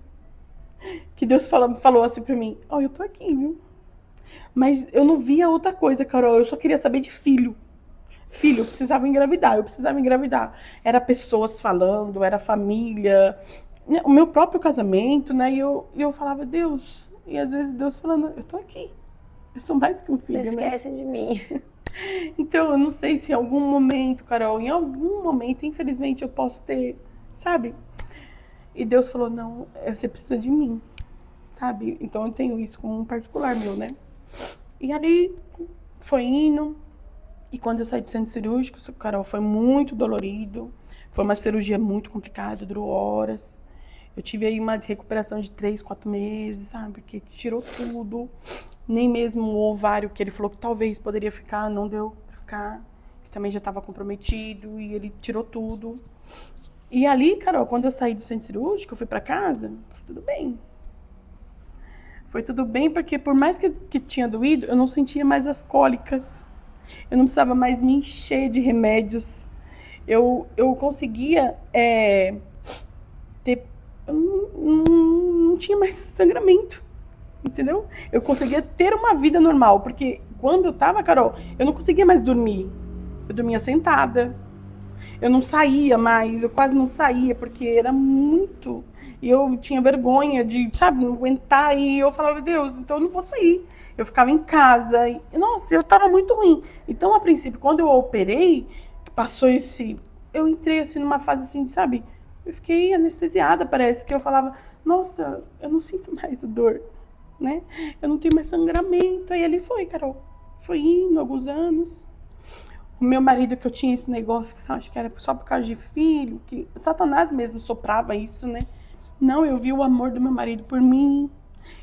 que Deus falou assim pra mim, eu tô aqui, viu? Mas eu não via outra coisa, Carol. Eu só queria saber de filho. Filho, eu precisava engravidar. Era pessoas falando, era família, né? O meu próprio casamento, né? E eu falava, Deus. E às vezes Deus falando, eu tô aqui. Eu sou mais que um filho, não né? esquece de mim. Então, eu não sei se em algum momento, Carol, em algum momento, infelizmente, eu posso ter, sabe? E Deus falou, não, você precisa de mim, sabe? Então, eu tenho isso como um particular meu, né? E ali, foi indo. E quando eu saí do centro cirúrgico, Carol, foi muito dolorido. Foi uma cirurgia muito complicada, durou horas. Eu tive aí uma recuperação de 3, 4 meses, sabe? Porque tirou tudo. Nem mesmo o ovário, que ele falou que talvez poderia ficar, não deu pra ficar. Que também já estava comprometido e ele tirou tudo. E ali, Carol, quando eu saí do centro cirúrgico, eu fui pra casa, foi tudo bem. Foi tudo bem porque por mais que tinha doído, eu não sentia mais as cólicas. Eu não precisava mais me encher de remédios. Eu conseguia ter... Eu não tinha mais sangramento. Entendeu? Eu conseguia ter uma vida normal, porque quando eu tava, Carol, eu não conseguia mais dormir. Eu dormia sentada. Eu não saía mais, eu quase não saía, porque era muito. E eu tinha vergonha de, sabe, não aguentar. E eu falava, Deus, então eu não vou sair. Eu ficava em casa. E, nossa, eu tava muito ruim. Então, a princípio, quando eu operei, que passou eu entrei assim numa fase assim, sabe? Eu fiquei anestesiada, parece que eu falava, nossa, eu não sinto mais a dor. Né? Eu não tenho mais sangramento. Aí ele foi, Carol. Foi indo alguns anos. O meu marido, que eu tinha esse negócio, que acho que era só por causa de filho, que Satanás mesmo soprava isso, né? Não, eu vi o amor do meu marido por mim.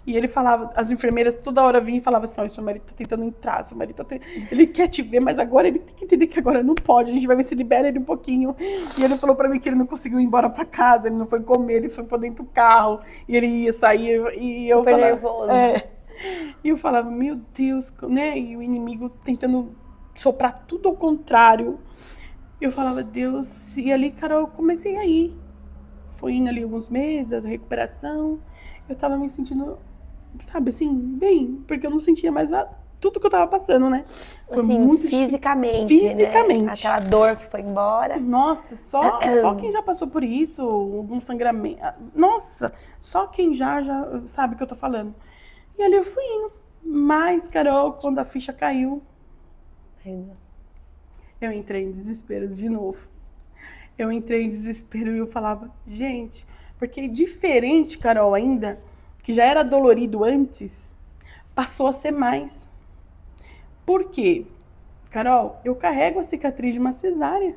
E ele falava, as enfermeiras toda hora vinham e falavam assim, seu marido tá tentando entrar, seu marido tá ele quer te ver, mas agora ele tem que entender que agora não pode, a gente vai ver se libera ele um pouquinho. E ele falou pra mim que ele não conseguiu ir embora pra casa, ele não foi comer, ele foi pra dentro do carro, e ele ia sair, e eu Super falava... nervoso. E eu falava, meu Deus, né? E o inimigo tentando soprar tudo ao contrário. Eu falava, Deus, e ali, Carol, eu comecei a ir. Foi indo ali alguns meses, a recuperação. Eu tava me sentindo, sabe, assim, bem, porque eu não sentia mais tudo que eu tava passando, né? Foi assim, muito fisicamente, né? Aquela dor que foi embora. Nossa, só quem já passou por isso, algum sangramento. Nossa, só quem já sabe o que eu tô falando. E ali eu fui indo. Mas, Carol, quando a ficha caiu, eu entrei em desespero de novo. Eu entrei em desespero e eu falava, gente... Porque diferente, Carol, ainda, que já era dolorido antes, passou a ser mais. Por quê? Carol, eu carrego a cicatriz de uma cesárea,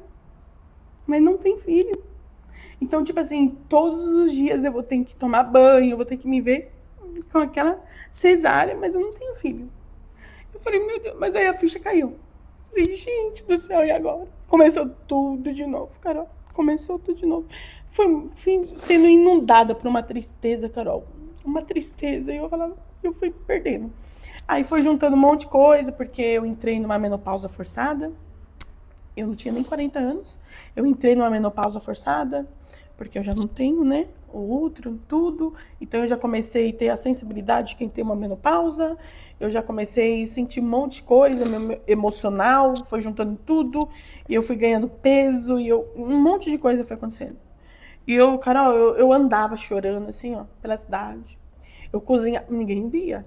mas não tem filho. Então, tipo assim, todos os dias eu vou ter que tomar banho, eu vou ter que me ver com aquela cesárea, mas eu não tenho filho. Eu falei, meu Deus, mas aí a ficha caiu. Eu falei, gente do céu, e agora? Começou tudo de novo, Carol. Começou tudo de novo. Foi sendo inundada por uma tristeza, Carol. Uma tristeza. E eu fui perdendo. Aí foi juntando um monte de coisa, porque eu entrei numa menopausa forçada. Eu não tinha nem 40 anos. Eu entrei numa menopausa forçada, porque eu já não tenho, né? O útero, tudo. Então eu já comecei a ter a sensibilidade de quem tem uma menopausa. Eu já comecei a sentir um monte de coisa, meu emocional, foi juntando tudo. E eu fui ganhando peso, e um monte de coisa foi acontecendo. E Carol, eu andava chorando, assim, ó, pela cidade. Eu cozinhava, ninguém via.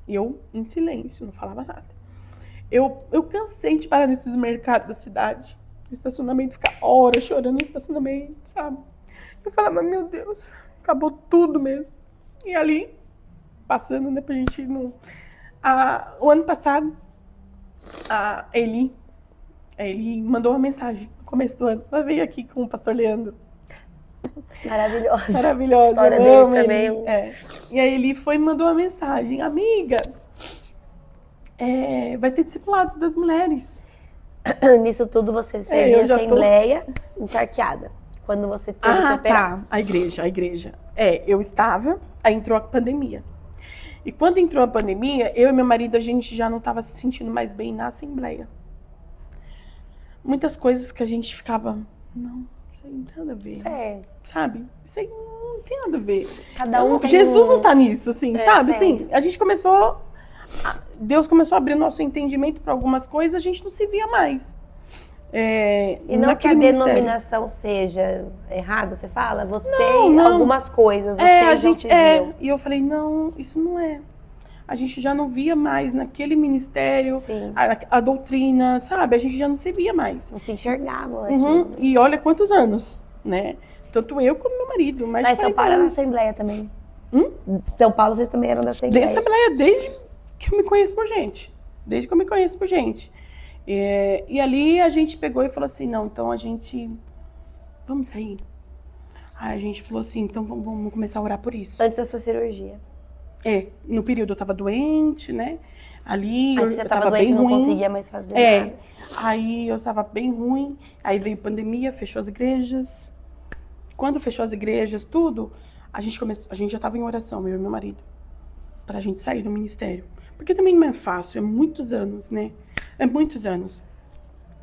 E eu, em silêncio, não falava nada. Eu cansei de parar nesses mercados da cidade, no estacionamento, ficar horas chorando no estacionamento, sabe? Eu falava, meu Deus, acabou tudo mesmo. E ali, passando, né, pra gente ir no... o ano passado, a Eli mandou uma mensagem no começo do ano. Ela veio aqui com o pastor Leandro. Maravilhosa. Maravilhosa. A história deles também. E aí ele foi e mandou uma mensagem. Amiga, vai ter discipulado das mulheres. Nisso tudo você servia a assembleia encharqueada. Quando você teve que operar. Tá. A igreja. Eu estava, aí entrou a pandemia. E quando entrou a pandemia, eu e meu marido, a gente já não estava se sentindo mais bem na assembleia. Muitas coisas que a gente ficava, não, isso aí não tem nada a ver. Sabe? Isso aí não tem nada a ver. Cada um Jesus não tá nisso, assim, sabe? Sempre. Assim, a gente começou, Deus começou a abrir nosso entendimento para algumas coisas, a gente não se via mais. E não que a denominação seja errada, você fala? Algumas coisas, E eu falei, não, isso não é. A gente já não via mais naquele ministério a doutrina, sabe? A gente já não se via mais. Não se enxergava. E olha quantos anos, né? Tanto eu como meu marido, mais de 40 São Paulo anos. era na Assembleia também. São Paulo vocês também eram da Assembleia? Da Assembleia, desde que eu me conheço por gente. E ali a gente pegou e falou assim, não, então a gente... Vamos sair? Aí a gente falou assim, então vamos começar a orar por isso. Antes da sua cirurgia. No período eu tava doente, né? Ali eu tava doente, bem ruim. Não conseguia mais fazer nada. Aí eu tava bem ruim, aí veio pandemia, fechou as igrejas. Quando fechou as igrejas, tudo, a gente já tava em oração, eu e meu marido, pra gente sair do ministério. Porque também não é fácil, é muitos anos, né?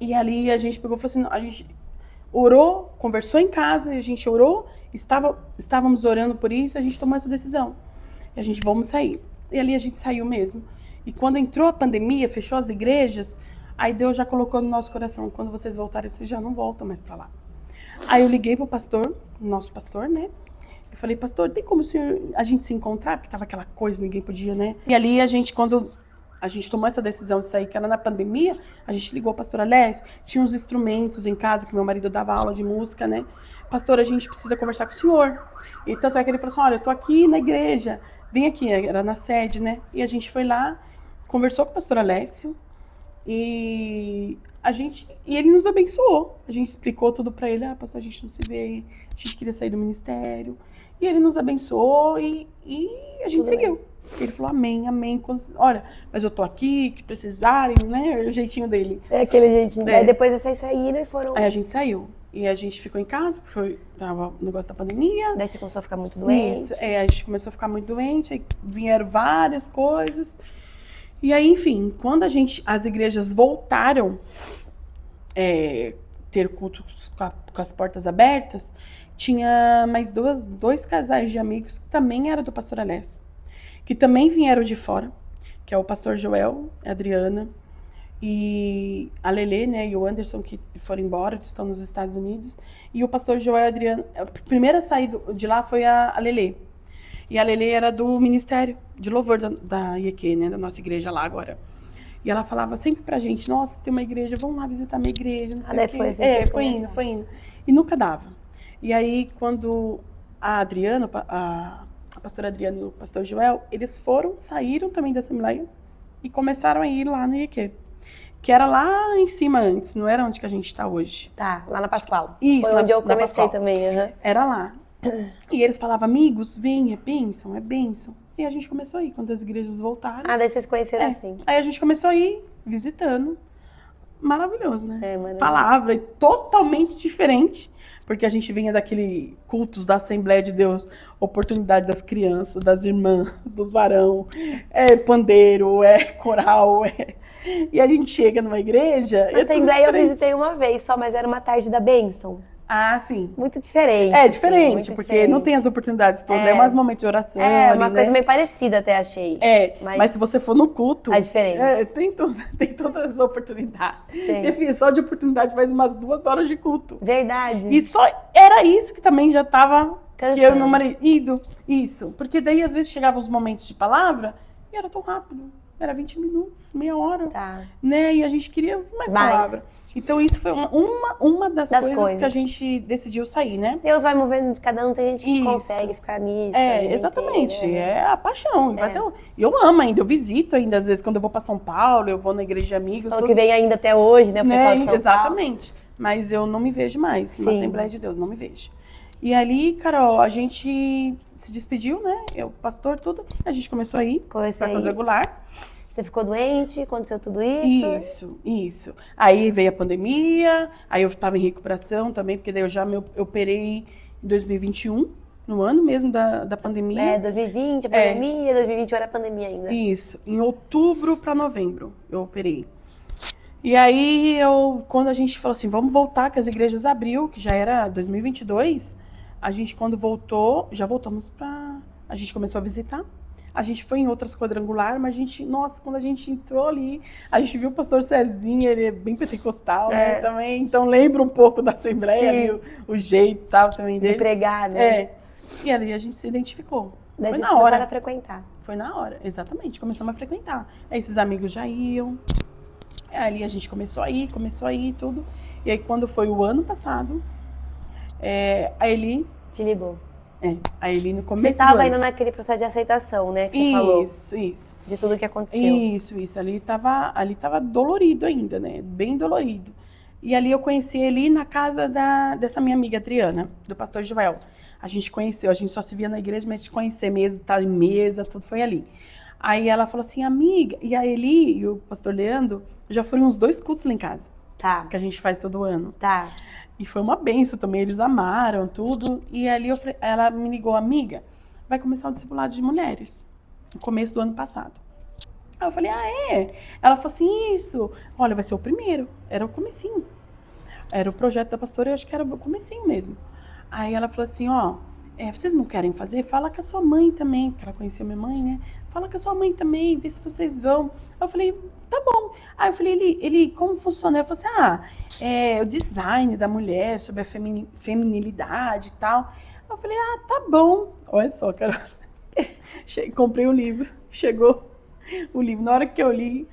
E ali a gente pegou e falou assim, não, a gente orou, conversou em casa, e a gente orou, estávamos orando por isso, a gente tomou essa decisão. E a gente, vamos sair. E ali a gente saiu mesmo. E quando entrou a pandemia, fechou as igrejas, aí Deus já colocou no nosso coração, quando vocês voltarem, vocês já não voltam mais pra lá. Aí eu liguei pro pastor, nosso pastor, né? Eu falei, pastor, tem como a gente se encontrar? Porque tava aquela coisa, ninguém podia, né? E ali quando a gente tomou essa decisão de sair, que era na pandemia, a gente ligou ao pastor Alessio, tinha uns instrumentos em casa, que meu marido dava aula de música, né? Pastor, a gente precisa conversar com o senhor. E tanto é que ele falou assim, olha, eu tô aqui na igreja, vem aqui, era na sede, né? E a gente foi lá, conversou com o pastor Alessio, e ele nos abençoou. A gente explicou tudo pra ele, pastor, a gente não se vê, a gente queria sair do ministério. E ele nos abençoou e a gente seguiu. Ele falou, amém. Olha, mas eu tô aqui, que precisarem, né? O jeitinho dele. Aquele jeitinho. Aí depois vocês saíram e foram... Aí a gente saiu. E a gente ficou em casa, porque tava o negócio da pandemia. Daí você começou a ficar muito doente. Isso, a gente começou a ficar muito doente, aí vieram várias coisas. E aí, enfim, quando as igrejas voltaram ter cultos com as portas abertas, tinha mais dois casais de amigos que também eram do pastor Alessio, que também vieram de fora, que é o pastor Joel, a Adriana, e a Lelê, né, e o Anderson, que foram embora, que estão nos Estados Unidos, e o pastor Joel e a Adriana, a primeira a sair de lá foi a Lelê, e a Lelê era do ministério de louvor da IEQ, né, da nossa igreja lá agora. E ela falava sempre pra gente, nossa, tem uma igreja, vamos lá visitar a minha igreja, não sei o quê. Foi indo. E nunca dava. E aí, quando a Adriana, a pastora Adriana e o pastor Joel, eles saíram também da Assembleia e começaram a ir lá no IEQ. Que era lá em cima antes, não era onde que a gente tá hoje. Tá, lá na Pascoal. Isso, foi onde eu comecei também. Era lá. E eles falavam, amigos, vem, é bênção. E a gente começou a ir, quando as igrejas voltaram. Daí vocês conheceram assim. Aí a gente começou a ir, visitando. Maravilhoso, né? Maravilhoso. Palavra totalmente diferente, porque a gente vinha daquele cultos da Assembleia de Deus, oportunidade das crianças, das irmãs, dos varão, pandeiro, coral, E a gente chega numa igreja... Na Assembleia eu visitei uma vez só, mas era uma tarde da bênção. Ah, sim. Muito diferente. É diferente, muito porque diferente. não tem as oportunidades todas. É mais momentos de oração É, ali, uma né? coisa meio parecida até achei. Mas se você for no culto... É diferente. Tem todas as oportunidades. Sim. Enfim, só de oportunidade faz umas 2 horas de culto. Verdade. E só era isso que também já tava... Cansando. Que eu e meu marido... Isso. Porque daí, às vezes, chegavam os momentos de palavra e era tão rápido. Era 20 minutos, meia hora. Tá. Né? E a gente queria mais palavra. Então, isso foi uma das coisas que a gente decidiu sair, né? Deus vai movendo de cada um, tem gente que Isso. consegue ficar nisso. a vida Exatamente. inteira, né? É a paixão. E eu amo ainda, eu visito ainda, às vezes, quando eu vou pra São Paulo, eu vou na igreja de amigos. Falou que vem ainda até hoje, né? O pessoal de São Exatamente. Mas eu não me vejo mais na Sim. Assembleia de Deus, não me vejo. E ali, Carol, a gente se despediu, né? Eu, pastor, tudo. A gente começou a ir pra quadrangular. Você ficou doente? Aconteceu tudo isso? Isso. Aí veio a pandemia, aí eu estava em recuperação também, porque daí eu operei em 2021, no ano mesmo da pandemia. 2020, a pandemia, 2021 era a pandemia ainda. Isso, em outubro para novembro eu operei. E aí, quando a gente falou assim, vamos voltar, que as igrejas abriu, que já era 2022, a gente quando voltou, já voltamos a gente começou a visitar. A gente foi em outras quadrangulares, mas quando a gente entrou ali, a gente viu o pastor Cezinha, ele é bem pentecostal, né, também, então lembra um pouco da Assembleia, ali, o jeito e tal também dele. De pregar, né? E ali a gente se identificou. Daí foi vocês na hora. começaram a frequentar. Foi na hora, exatamente, começamos a frequentar. Aí esses amigos já iam, ali a gente começou a ir tudo. E aí quando foi o ano passado, a Eli... Te ligou. A Eli no começo Você tava ainda naquele processo de aceitação, né? Que você falou. Isso. De tudo que aconteceu. Isso. Ali tava dolorido ainda, né? Bem dolorido. E ali eu conheci ele na casa dessa minha amiga Adriana, do pastor Joel. A gente conheceu, a gente só se via na igreja, mas a gente conhecer mesmo, tá em mesa, tudo foi ali. Aí ela falou assim, amiga, e a Eli e o pastor Leandro já foram uns 2 cultos lá em casa. Tá. Que a gente faz todo ano. Tá. E foi uma benção também, eles amaram tudo. E ali ela me ligou, amiga, vai começar o discipulado de mulheres, no começo do ano passado. Aí eu falei, é? Ela falou assim, isso, olha, vai ser o primeiro, era o comecinho. Era o projeto da pastora, eu acho que era o comecinho mesmo. Aí ela falou assim, vocês não querem fazer? Fala com a sua mãe também, porque ela conhecia minha mãe, né? Fala com a sua mãe também, vê se vocês vão. Aí eu falei, tá bom. Aí eu falei, ele como funciona? Ela falou assim, o design da mulher, sobre a feminilidade e tal. Aí eu falei, tá bom. Olha só, Carol. Comprei o livro, chegou o livro. Na hora que eu li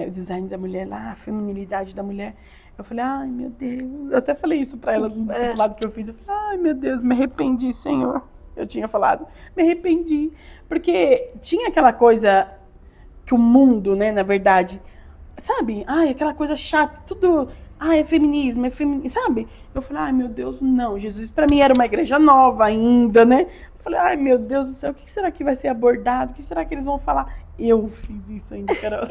o design da mulher lá, a feminilidade da mulher, eu falei, ai, meu Deus. Eu até falei isso pra elas no discipulado que eu fiz. Eu falei, ai, meu Deus, me arrependi, Senhor. Eu tinha falado, me arrependi. Porque tinha aquela coisa que o mundo, né, na verdade, sabe? Ai, aquela coisa chata, tudo... é feminismo, sabe? Eu falei, ai, meu Deus, não. Jesus, pra mim, era uma igreja nova ainda, né? Eu falei, ai, meu Deus do céu, o que será que vai ser abordado? O que será que eles vão falar? Eu fiz isso ainda, Carol.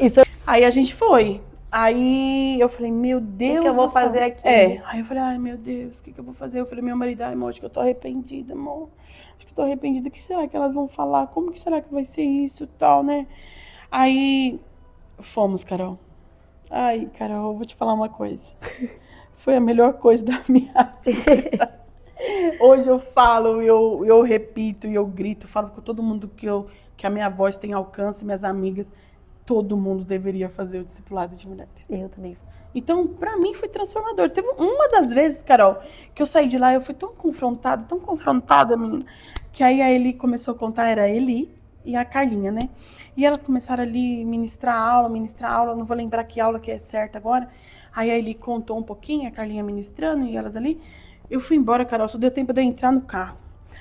Aí a gente foi. Aí eu falei, meu Deus, o que eu vou fazer aqui? Aí eu falei, ai, meu Deus, o que eu vou fazer? Eu falei, meu marido, ai, amor, acho que eu tô arrependida, amor. Acho que eu tô arrependida. O que será que elas vão falar? Como que será que vai ser isso e tal, né? Aí fomos, Carol. Ai, Carol, eu vou te falar uma coisa. Foi a melhor coisa da minha vida. Hoje eu falo, eu repito, e eu grito, falo com todo mundo que a minha voz tem alcance, minhas amigas. Todo mundo deveria fazer o discipulado de mulheres. Eu também. Então, pra mim, foi transformador. Teve uma das vezes, Carol, que eu saí de lá, eu fui tão confrontada, menina, que aí a Eli começou a contar, era a Eli e a Carlinha, né? E elas começaram ali ministrar aula, não vou lembrar que aula que é certa agora. Aí a Eli contou um pouquinho, a Carlinha ministrando e elas ali. Eu fui embora, Carol, só deu tempo de eu entrar no carro.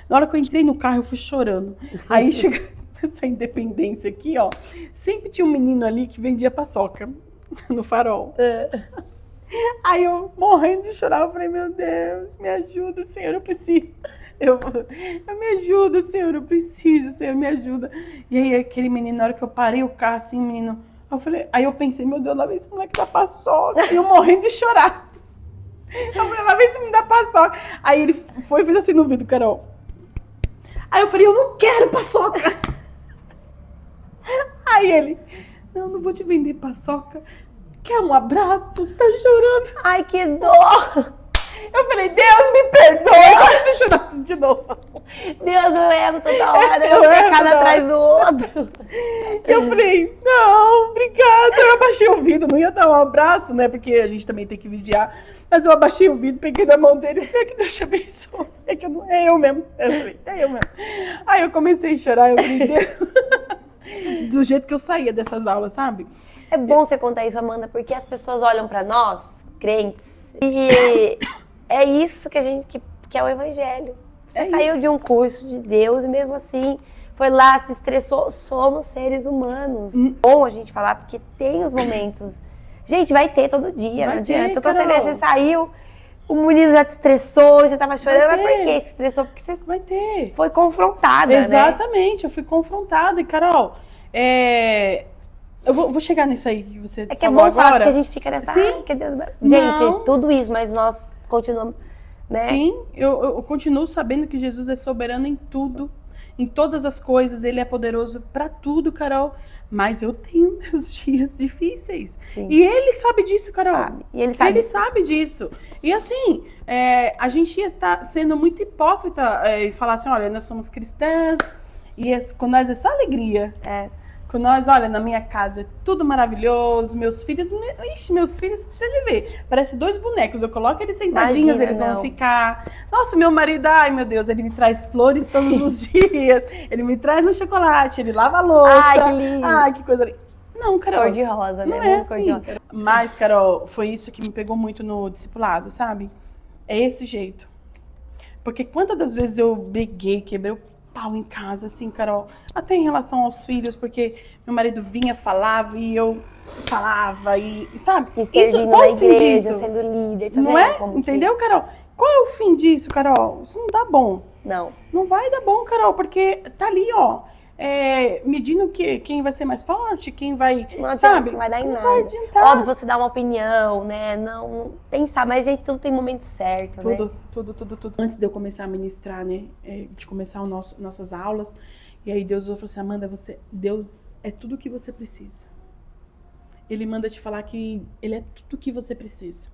Na hora que eu entrei no carro, eu fui chorando. Aí chega essa independência aqui, ó. Sempre tinha um menino ali que vendia paçoca no farol. Aí eu, morrendo de chorar, eu falei, meu Deus, me ajuda, Senhor, eu preciso. Eu me ajuda, Senhor, eu preciso, Senhor, me ajuda. E aí aquele menino, na hora que eu parei o carro, assim, o menino... Aí eu pensei, meu Deus, lá vem esse moleque da paçoca. E eu morrendo de chorar. Eu falei, lá vem esse menino da paçoca. Aí ele foi e fez assim no vidro, Carol. Aí eu falei, eu não quero paçoca. Aí ele, não vou te vender paçoca. Quer um abraço? Você tá chorando. Ai, que dor! Eu falei, Deus, me perdoe. Eu comecei a chorar de novo. Deus, eu erro toda hora, Eu um erro pecado toda atrás do outro. Eu falei, não, obrigada. Eu abaixei o vidro, não ia dar um abraço, né? Porque a gente também tem que vigiar. Mas eu abaixei o vidro, peguei na mão dele e falei, que Deus te abençoe. É que é eu mesmo. Eu falei, é eu mesmo. Aí eu comecei a chorar, eu falei, Deus. Do jeito que eu saía dessas aulas, sabe? É bom você contar isso, Amanda, porque as pessoas olham pra nós, crentes, e é isso que a gente que é o evangelho. Você saiu de um curso de Deus e mesmo assim foi lá, se estressou. Somos seres humanos. Bom a gente falar, porque tem os momentos. Gente, vai ter todo dia, não adianta. Então você vê, você saiu, o menino já te estressou, você tava chorando, mas por que te estressou? Porque você foi confrontada, Exatamente, né? Eu fui confrontada. E, Carol, eu vou chegar nisso aí que você falou agora. É que é bom falar, porque a gente fica nessa... Sim. Que Deus... Gente, tudo isso, mas nós continuamos, né? Sim, eu continuo sabendo que Jesus é soberano em tudo, em todas as coisas. Ele é poderoso para tudo, Carol. Mas eu tenho meus dias difíceis. Sim. E ele sabe disso, Carol. Sabe. E ele sabe disso. E assim, a gente ia estar sendo muito hipócrita e falar assim, olha, nós somos cristãs e com nós é só alegria. Com nós, olha, na minha casa é tudo maravilhoso, meus filhos, precisa de ver. Parece 2 bonecos, eu coloco eles sentadinhos, eles vão ficar. Nossa, meu marido, ai meu Deus, ele me traz flores todos os dias, ele me traz um chocolate, ele lava a louça. Ai, que lindo. Ai, que coisa linda. Não, Carol. Cor de rosa, né? Não é assim, Carol. Mas, Carol, foi isso que me pegou muito no discipulado, sabe? É esse jeito. Porque quantas das vezes eu briguei, quebrei o pau em casa, assim, Carol, até em relação aos filhos, porque meu marido vinha, falava e eu falava e sabe? E isso, qual o fim disso? Sendo líder, também. Não é? Entendeu, Carol? Qual é o fim disso, Carol? Isso não dá bom. Não. Não vai dar bom, Carol, porque tá ali, ó, medindo quem vai ser mais forte, quem vai, não adianta, sabe? Não vai dar em nada. Vai adiantar. Óbvio, você dá uma opinião, né? Não pensar, mas, gente, tudo tem momento certo, tudo, né? Tudo. Antes de eu começar a ministrar, né? De começar nossas aulas, e aí Deus falou assim, Amanda, Deus é tudo o que você precisa. Ele manda te falar que Ele é tudo o que você precisa.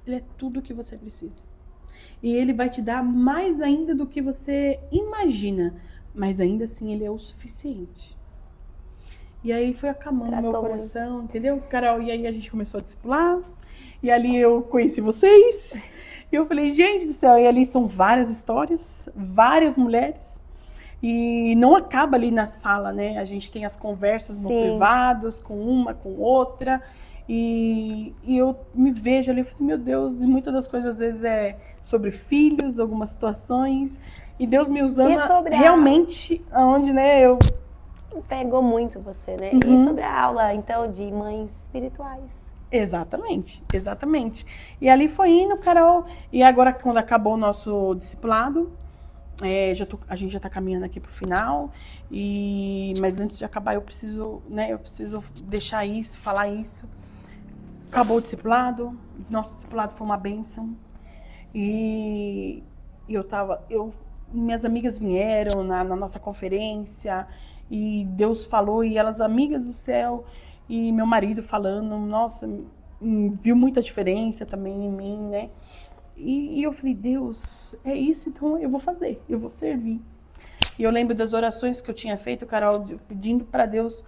Ele é tudo o que você precisa. E Ele vai te dar mais ainda do que você imagina. Mas ainda assim, Ele é o suficiente. E aí foi acalmando meu coração, entendeu, Carol? E aí a gente começou a discipular. E ali eu conheci vocês. E eu falei, gente do céu. E ali são várias histórias, várias mulheres. E não acaba ali na sala, né? A gente tem as conversas no privados, com uma, com outra. E eu me vejo ali e falo assim, meu Deus, e muitas das coisas às vezes é sobre filhos, algumas situações. E Deus me usando realmente aonde, né, eu... Pegou muito você, né? E sobre a aula, então, de mães espirituais. Exatamente. E ali foi indo, Carol. E agora, quando acabou o nosso discipulado, a gente já tá caminhando aqui pro final. Mas antes de acabar, eu preciso deixar isso, falar isso. Acabou o discipulado. Nosso discipulado foi uma bênção. E minhas amigas vieram na nossa conferência e Deus falou, e elas amigas do céu, e meu marido falando, nossa, viu muita diferença também em mim, né? E eu falei, Deus, é isso, então eu vou fazer, eu vou servir. E eu lembro das orações que eu tinha feito, Carol, pedindo para Deus,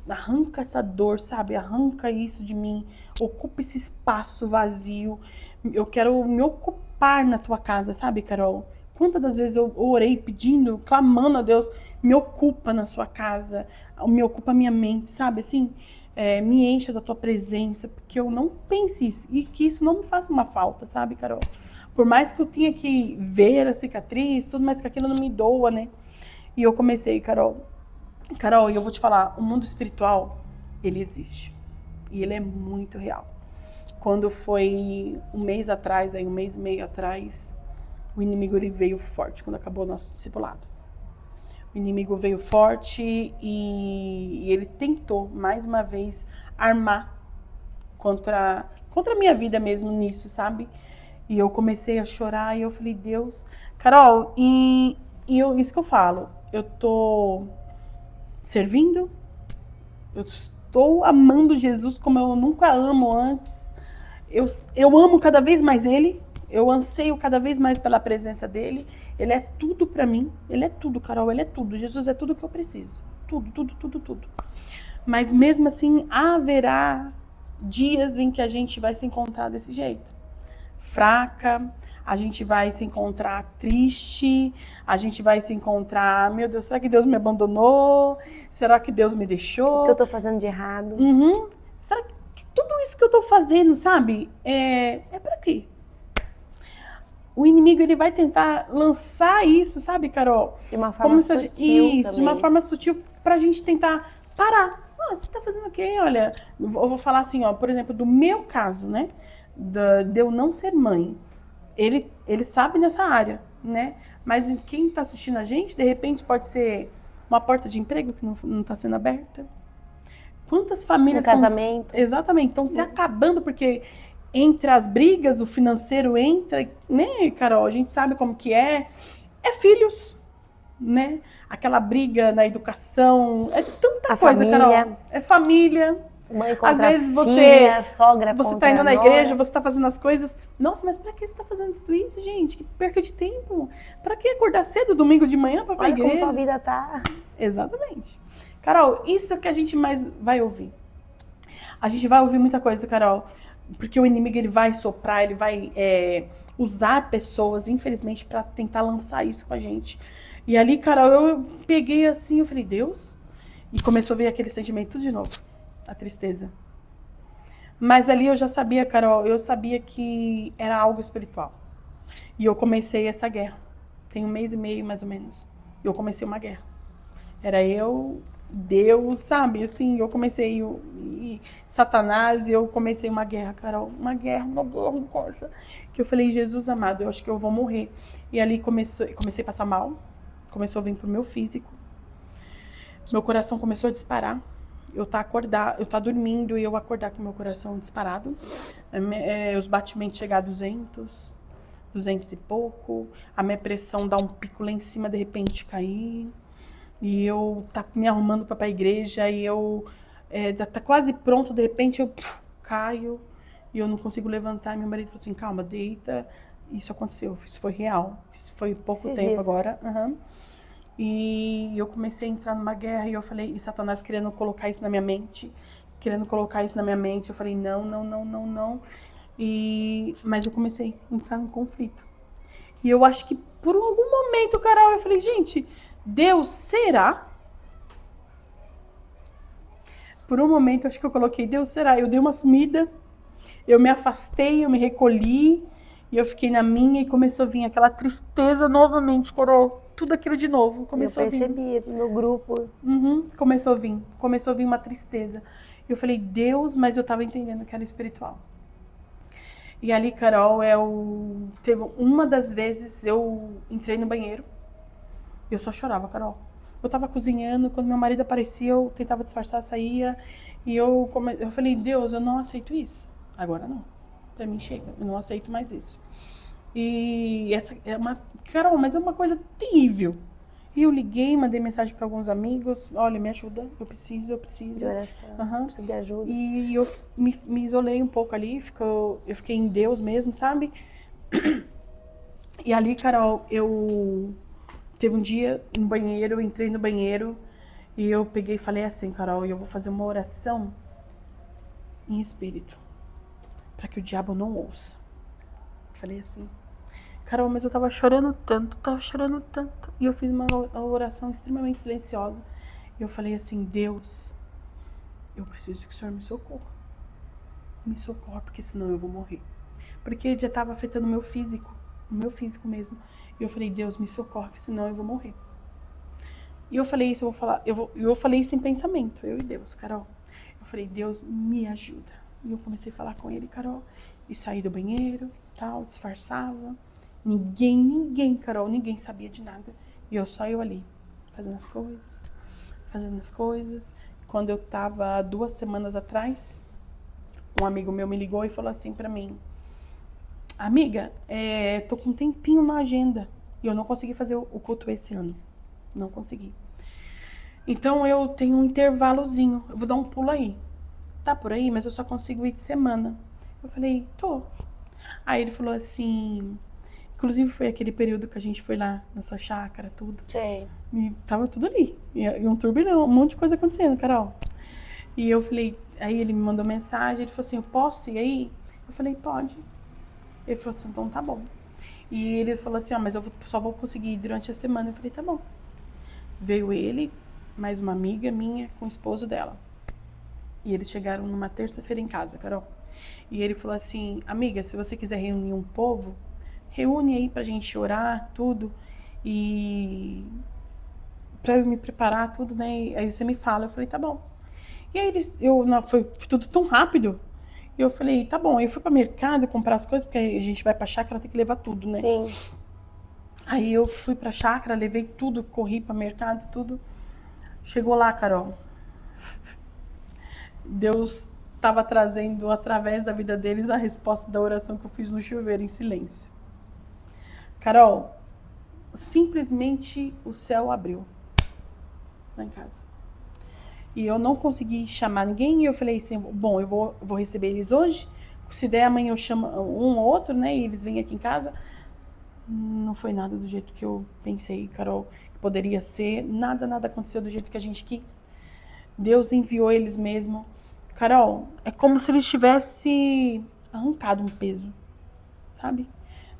arranca essa dor, sabe? Arranca isso de mim, ocupa esse espaço vazio. Eu quero me ocupar na tua casa, sabe, Carol? Quantas das vezes eu orei pedindo, clamando a Deus, me ocupa na sua casa, me ocupa a minha mente, sabe? Assim, me encha da tua presença, porque eu não pense isso, e que isso não me faça uma falta, sabe, Carol? Por mais que eu tenha que ver a cicatriz, tudo, mas que aquilo não me doa, né? E eu comecei, Carol, e eu vou te falar, o mundo espiritual, ele existe. E ele é muito real. Quando foi um mês e meio atrás, o inimigo ele veio forte, quando acabou o nosso discipulado. O inimigo veio forte e ele tentou, mais uma vez, armar contra a minha vida mesmo nisso, sabe? E eu comecei a chorar e eu falei, Deus... Carol, isso que eu falo, eu tô servindo, eu tô amando Jesus como eu nunca amo antes. Eu amo cada vez mais Ele. Eu anseio cada vez mais pela presença dEle. Ele é tudo pra mim. Ele é tudo, Carol. Ele é tudo. Jesus é tudo que eu preciso. Tudo, tudo, tudo, tudo. Mas mesmo assim, haverá dias em que a gente vai se encontrar desse jeito. Fraca, a gente vai se encontrar triste, a gente vai se encontrar, meu Deus, será que Deus me abandonou? Será que Deus me deixou? O que eu tô fazendo de errado? Será que tudo isso que eu tô fazendo, sabe, é pra quê? O inimigo, ele vai tentar lançar isso, sabe, Carol? De uma forma sutil Isso, também. de uma forma sutil, pra gente tentar parar. Você tá fazendo o quê? Olha, eu vou falar assim, ó, por exemplo, do meu caso, né? De eu não ser mãe. Ele sabe nessa área, né? Mas quem tá assistindo a gente, de repente, pode ser uma porta de emprego que não tá sendo aberta. Quantas famílias... Um casamento. Exatamente, estão se acabando porque... Entre as brigas, o financeiro entra, né, Carol? A gente sabe como que é. É filhos, né? Aquela briga na educação. É tanta coisa, família. Carol. É família. Mãe contra Às vezes filha, sogra você contra tá indo na nora. igreja, você tá fazendo as coisas. Nossa, mas pra que você tá fazendo tudo isso, gente? Que perca de tempo. Pra que acordar cedo domingo de manhã pra ir pra Olha igreja? como sua vida tá. Exatamente. Carol, isso é o que a gente mais vai ouvir. A gente vai ouvir muita coisa, Carol. Porque o inimigo, ele vai soprar, ele vai usar pessoas, infelizmente, para tentar lançar isso com a gente. E ali, Carol, eu peguei assim, eu falei, Deus? E começou a vir aquele sentimento tudo de novo, a tristeza. Mas ali eu já sabia, Carol, eu sabia que era algo espiritual. E eu comecei essa guerra. Tem 1 mês e meio, mais ou menos. E eu comecei uma guerra. Era eu... Deus, sabe, assim, eu comecei e Satanás, e eu comecei uma guerra, Carol, uma guerra em coisa, que eu falei, Jesus amado, eu acho que eu vou morrer. E ali comecei a passar mal, começou a vir pro meu físico, meu coração começou a disparar, eu tá dormindo e eu acordar com meu coração disparado, os batimentos chegar a 200 e pouco, a minha pressão dar um pico lá em cima, de repente cair. E eu tá me arrumando para ir pra igreja e eu já tá quase pronto, de repente eu caio e eu não consigo levantar. Meu marido falou assim, calma, deita. Isso aconteceu, isso foi real. Isso foi pouco Esses tempo dias. agora. E eu comecei a entrar numa guerra e eu falei, e Satanás querendo colocar isso na minha mente. Eu falei, não. Mas eu comecei a entrar num conflito. E eu acho que por algum momento, Carol, eu falei, gente... Deus, será? Por um momento, acho que eu coloquei, Deus, será? Eu dei uma sumida, eu me afastei, eu me recolhi, e eu fiquei na minha, e começou a vir aquela tristeza novamente, Carol. Tudo aquilo de novo, começou a vir. Eu percebi no grupo. Começou a vir uma tristeza. Eu falei, Deus, mas eu tava entendendo que era espiritual. E ali, Carol, teve uma das vezes, eu entrei no banheiro, eu só chorava, Carol. Eu tava cozinhando, quando meu marido aparecia, eu tentava disfarçar, saía. E eu falei, Deus, eu não aceito isso. Agora não. Pra mim chega, eu não aceito mais isso. E essa é Carol, mas é uma coisa terrível. E eu liguei, mandei mensagem para alguns amigos. Olha, me ajuda, eu preciso. De oração, preciso de ajuda. E eu me isolei um pouco ali, eu fiquei em Deus mesmo, sabe? E ali, Carol, teve um dia no banheiro, eu entrei no banheiro e eu peguei e falei assim, Carol, eu vou fazer uma oração em espírito, para que o diabo não ouça. Falei assim, Carol, mas eu tava chorando tanto. E eu fiz uma oração extremamente silenciosa. E eu falei assim, Deus, eu preciso que o Senhor me socorra. Me socorra, porque senão eu vou morrer. Porque já tava afetando o meu físico mesmo. E eu falei, Deus, me socorre, senão eu vou morrer. E eu falei isso, eu falei isso em pensamento, eu e Deus, Carol. Eu falei, Deus, me ajuda. E eu comecei a falar com ele, Carol. E saí do banheiro, tal, disfarçava. Ninguém, Carol, ninguém sabia de nada. E só eu ali, fazendo as coisas. Quando eu tava 2 semanas atrás, um amigo meu me ligou e falou assim pra mim, amiga, tô com um tempinho na agenda e eu não consegui fazer o culto esse ano. Não consegui. Então eu tenho um intervalozinho. Eu vou dar um pulo aí. Tá por aí, mas eu só consigo ir de semana. Eu falei, tô. Aí ele falou assim... Inclusive foi aquele período que a gente foi lá na sua chácara, tudo. Sei. E tava tudo ali. E um turbilhão, um monte de coisa acontecendo, Carol. E eu falei... Aí ele me mandou mensagem, ele falou assim, eu posso ir aí? Eu falei, pode. Ele falou assim, então tá bom. E ele falou assim, ó, mas eu só vou conseguir ir durante a semana. Eu falei, tá bom. Veio ele, mais uma amiga minha, com o esposo dela. E eles chegaram numa terça-feira em casa, Carol. E ele falou assim, amiga, se você quiser reunir um povo, reúne aí pra gente orar, tudo. E pra eu me preparar, tudo, né? E aí você me fala. Eu falei, tá bom. E aí foi tudo tão rápido. E eu falei, tá bom. Eu fui pra mercado comprar as coisas, porque a gente vai pra chácara, tem que levar tudo, né? Sim. Aí eu fui pra chácara, levei tudo, corri pra mercado, tudo. Chegou lá, Carol. Deus estava trazendo, através da vida deles, a resposta da oração que eu fiz no chuveiro, em silêncio. Carol, simplesmente o céu abriu lá em casa. E eu não consegui chamar ninguém. E eu falei assim, bom, eu vou receber eles hoje. Se der, amanhã eu chamo um ou outro, né? E eles vêm aqui em casa. Não foi nada do jeito que eu pensei, Carol, que poderia ser. Nada aconteceu do jeito que a gente quis. Deus enviou eles mesmo. Carol, é como se eles tivessem arrancado um peso, sabe?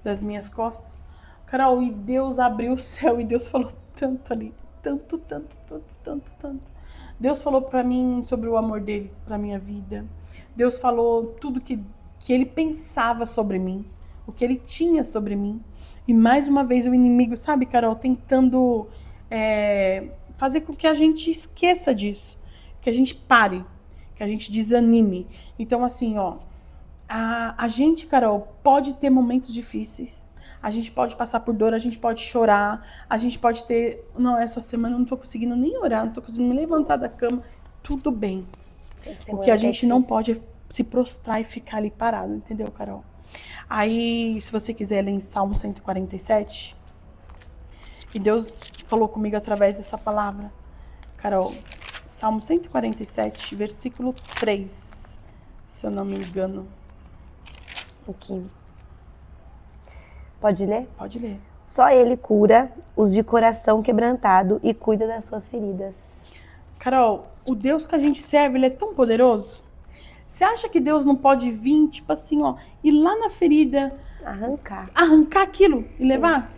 Das minhas costas. Carol, e Deus abriu o céu e Deus falou tanto ali. Tanto. Deus falou pra mim sobre o amor dele pra minha vida. Deus falou tudo que ele pensava sobre mim. O que ele tinha sobre mim. E mais uma vez o inimigo, sabe, Carol, tentando fazer com que a gente esqueça disso. Que a gente pare. Que a gente desanime. Então, assim, ó. A gente, Carol, pode ter momentos difíceis. A gente pode passar por dor, a gente pode chorar, a gente pode ter... Não, essa semana eu não tô conseguindo nem orar, não tô conseguindo me levantar da cama. Tudo bem. O que a gente não pode é se prostrar e ficar ali parado, entendeu, Carol? Aí, se você quiser ler em Salmo 147, e Deus falou comigo através dessa palavra, Carol, Salmo 147, versículo 3, se eu não me engano. Um pouquinho. Pode ler? Pode ler. Só ele cura os de coração quebrantado e cuida das suas feridas. Carol, o Deus que a gente serve, ele é tão poderoso. Você acha que Deus não pode vir, tipo assim, ó, ir lá na ferida, arrancar aquilo e levar?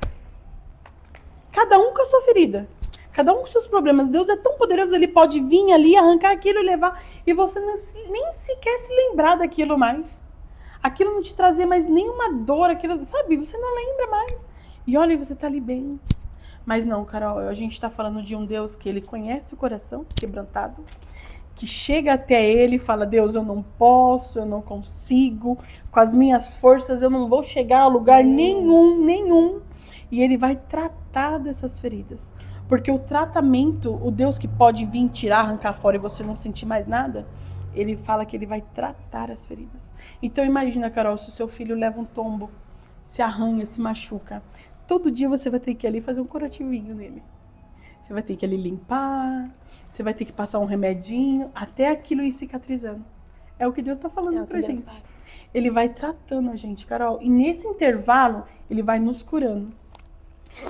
Cada um com a sua ferida, cada um com seus problemas. Deus é tão poderoso, ele pode vir ali, arrancar aquilo e levar, e você nem sequer se lembrar daquilo mais. Aquilo não te trazia mais nenhuma dor, aquilo, sabe? Você não lembra mais. E olha, você tá ali bem. Mas não, Carol, a gente tá falando de um Deus que ele conhece o coração quebrantado, que chega até ele e fala, Deus, eu não posso, eu não consigo, com as minhas forças eu não vou chegar a lugar nenhum. E ele vai tratar dessas feridas. Porque o tratamento, o Deus que pode vir tirar, arrancar fora e você não sentir mais nada, ele fala que ele vai tratar as feridas. Então imagina, Carol, se o seu filho leva um tombo, se arranha, se machuca, todo dia você vai ter que ir ali fazer um curativinho nele. Você vai ter que ali limpar, você vai ter que passar um remedinho, até aquilo ir cicatrizando. É o que Deus está falando pra gente. Ele vai tratando a gente, Carol. E nesse intervalo, ele vai nos curando.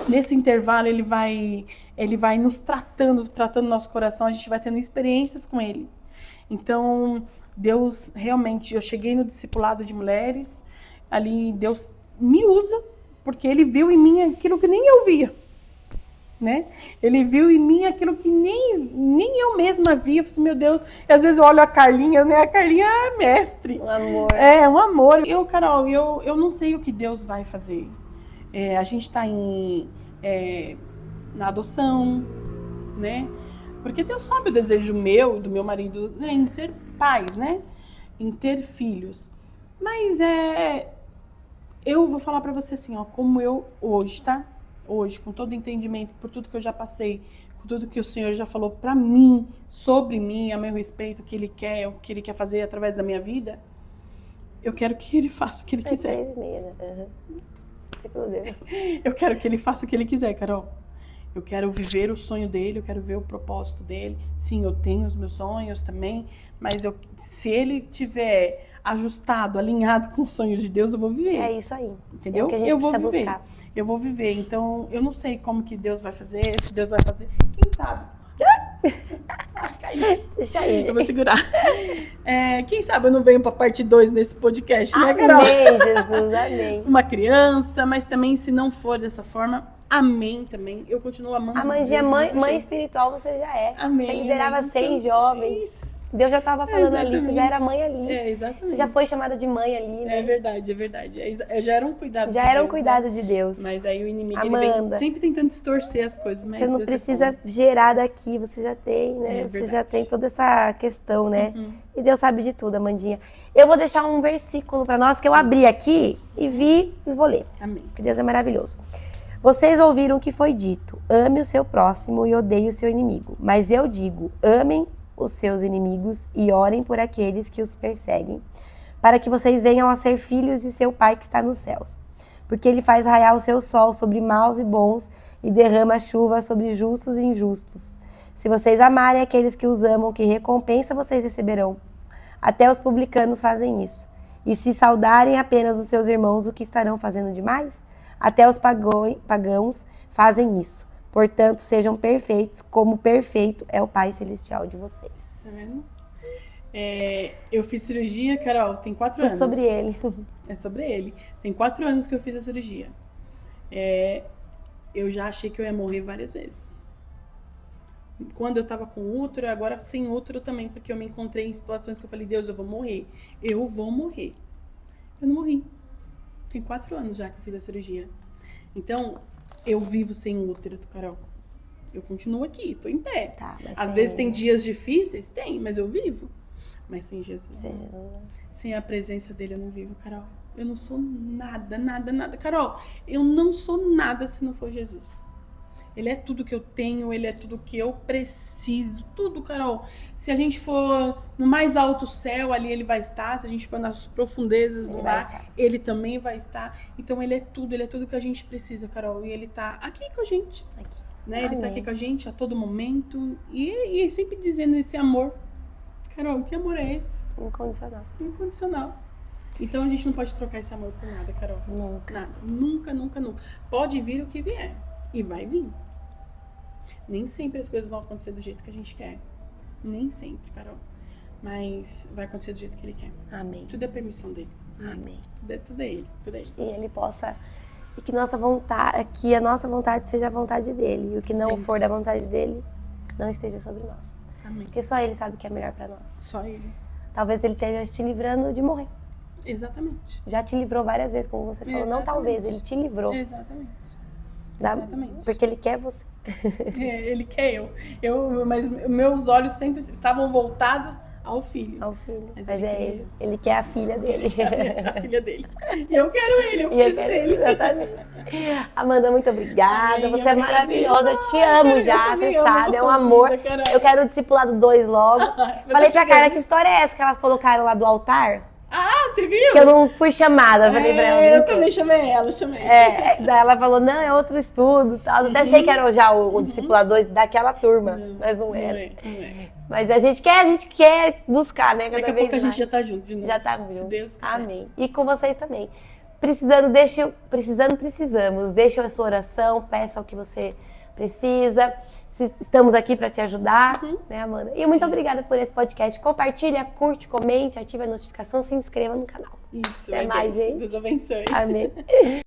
Nesse intervalo, ele vai nos tratando nosso coração. A gente vai tendo experiências com ele. Então, Deus realmente... Eu cheguei no discipulado de mulheres. Ali, Deus me usa, porque ele viu em mim aquilo que nem eu via. Né? Ele viu em mim aquilo que nem eu mesma via. Eu falei, meu Deus, e às vezes eu olho a Carlinha, né? A Carlinha é mestre. Um amor. É, um amor. Carol, eu não sei o que Deus vai fazer. A gente tá na adoção, né? Porque Deus sabe o desejo meu e do meu marido, né, em ser pais, né? Em ter filhos. Mas eu vou falar pra você assim, ó, como eu hoje, tá? Hoje, com todo entendimento, por tudo que eu já passei, com tudo que o Senhor já falou pra mim, sobre mim, a meu respeito, o que Ele quer, o que Ele quer fazer através da minha vida, eu quero que Ele faça o que Ele quiser. 3:30, né? Uhum. Eu quero que Ele faça o que Ele quiser, Carol. Eu quero viver o sonho dele, eu quero ver o propósito dele. Sim, eu tenho os meus sonhos também, mas se ele tiver ajustado, alinhado com os sonhos de Deus, eu vou viver. É isso aí. Entendeu? É o que a gente Eu vou precisa viver. buscar. Eu vou viver. Então, eu não sei como que Deus vai fazer, se Deus vai fazer. Quem sabe? Caiu. Deixa aí. Eu vou segurar. Quem sabe eu não venho pra parte 2 nesse podcast, né, Carol? Amém, Jesus, amém. Uma criança, mas também se não for dessa forma, amém também. Eu continuo amando Amandinha, Deus, mãe espiritual você já é. Amém, Você liderava amém. 100 jovens. Deus já estava falando ali, você já era mãe ali. Exatamente. Você já foi chamada de mãe ali, né? É verdade, é verdade. Já era um cuidado Já de era um Deus, cuidado né? de Deus. Mas aí o inimigo ele Amanda, vem sempre tentando distorcer as coisas. Mas você não Deus é precisa bom. gerar daqui, você já tem, né? É Você verdade. já tem toda essa questão, né? Uhum. E Deus sabe de tudo, Amandinha. Eu vou deixar um versículo para nós que eu abri aqui e vi e vou ler. Amém. Porque Deus é maravilhoso. Vocês ouviram o que foi dito: ame o seu próximo e odeie o seu inimigo. Mas eu digo: amem os seus inimigos e orem por aqueles que os perseguem, para que vocês venham a ser filhos de seu Pai que está nos céus. Porque ele faz raiar o seu sol sobre maus e bons e derrama chuva sobre justos e injustos. Se vocês amarem aqueles que os amam, que recompensa vocês receberão? Até os publicanos fazem isso. E se saudarem apenas os seus irmãos, o que estarão fazendo demais? Até os pagãos fazem isso. Portanto, sejam perfeitos, como perfeito é o Pai Celestial de vocês. Tá vendo? Eu fiz cirurgia, Carol, tem 4 Tudo anos. sobre ele. É sobre ele. Tem 4 anos que eu fiz a cirurgia. Eu já achei que eu ia morrer várias vezes. Quando eu tava com útero, agora sem útero também, porque eu me encontrei em situações que eu falei: Deus, eu vou morrer. Eu vou morrer. Eu não morri. Tem 4 anos já que eu fiz a cirurgia. Então, eu vivo sem útero, Carol. Eu continuo aqui, tô em pé. Tá, mas Às sem vezes ele. tem dias difíceis? Tem, mas eu vivo. Mas sem Jesus, Sem- não. Sem a presença dele eu não vivo, Carol. Eu não sou nada, nada, nada. Carol, eu não sou nada se não for Jesus. Ele é tudo que eu tenho, ele é tudo que eu preciso. Tudo, Carol. Se a gente for no mais alto céu, ali ele vai estar. Se a gente for nas profundezas do Ele vai mar, estar. ele também vai estar. Então ele é tudo que a gente precisa, Carol. E ele tá aqui com a gente. Aqui. Né? Ele tá Amém. aqui com a gente a todo momento. E sempre dizendo esse amor. Carol, que amor é esse? Incondicional. Incondicional. Então a gente não pode trocar esse amor por nada, Carol. Nunca. Nada. Nunca, nunca, nunca. Pode vir o que vier. E vai vir. Nem sempre as coisas vão acontecer do jeito que a gente quer. Nem sempre, Carol. Mas vai acontecer do jeito que ele quer. Amém. Tudo é permissão dele. Amém. Tudo é ele. Tudo é ele. E ele possa... E que nossa vontade, que a nossa vontade seja a vontade dele. E o que não Sempre. for da vontade dele, não esteja sobre nós. Amém. Porque só ele sabe o que é melhor pra nós. Só ele. Talvez ele esteja te livrando de morrer. Exatamente. Já te livrou várias vezes, como você falou. Não Exatamente. talvez, ele te livrou. Exatamente. Dá- Exatamente. Porque ele quer você. Ele quer mas meus olhos sempre estavam voltados ao filho. Ao filho. Mas Mas ele é queria- ele. Ele quer a filha dele. A filha dele. E eu quero ele, eu E eu preciso quero- dele. Exatamente. Amanda, muito obrigada. Amém, Você é eu maravilhosa. Eu te agradeço. amo Eu já, também você amo, sabe. É um sou amor. linda, Carol. Eu quero o discipulado 2 logo. Mas Falei tá pra Carla, chegando. que história é essa que elas colocaram lá do altar? Ah, você viu? Que eu não fui chamada. Falei pra ela. Eu "Não tô." também chamei ela, chamei. Daí ela falou, não, é outro estudo. Tal. Eu até achei que era já o discipulado 2 daquela turma, mas não era. Não é. Mas a gente quer buscar, né? Cada Daqui a vez pouco a gente mais. já tá junto de novo. Já tá Se junto. Deus quiser. Amém. E com vocês também. Precisamos. Deixa a sua oração, peça o que você precisa. Estamos aqui para te ajudar, né, Amanda? E muito obrigada por esse podcast. Compartilha, curte, comente, ative a notificação, se inscreva no canal. Isso. Até é mais, Deus. gente. Deus abençoe. Amém.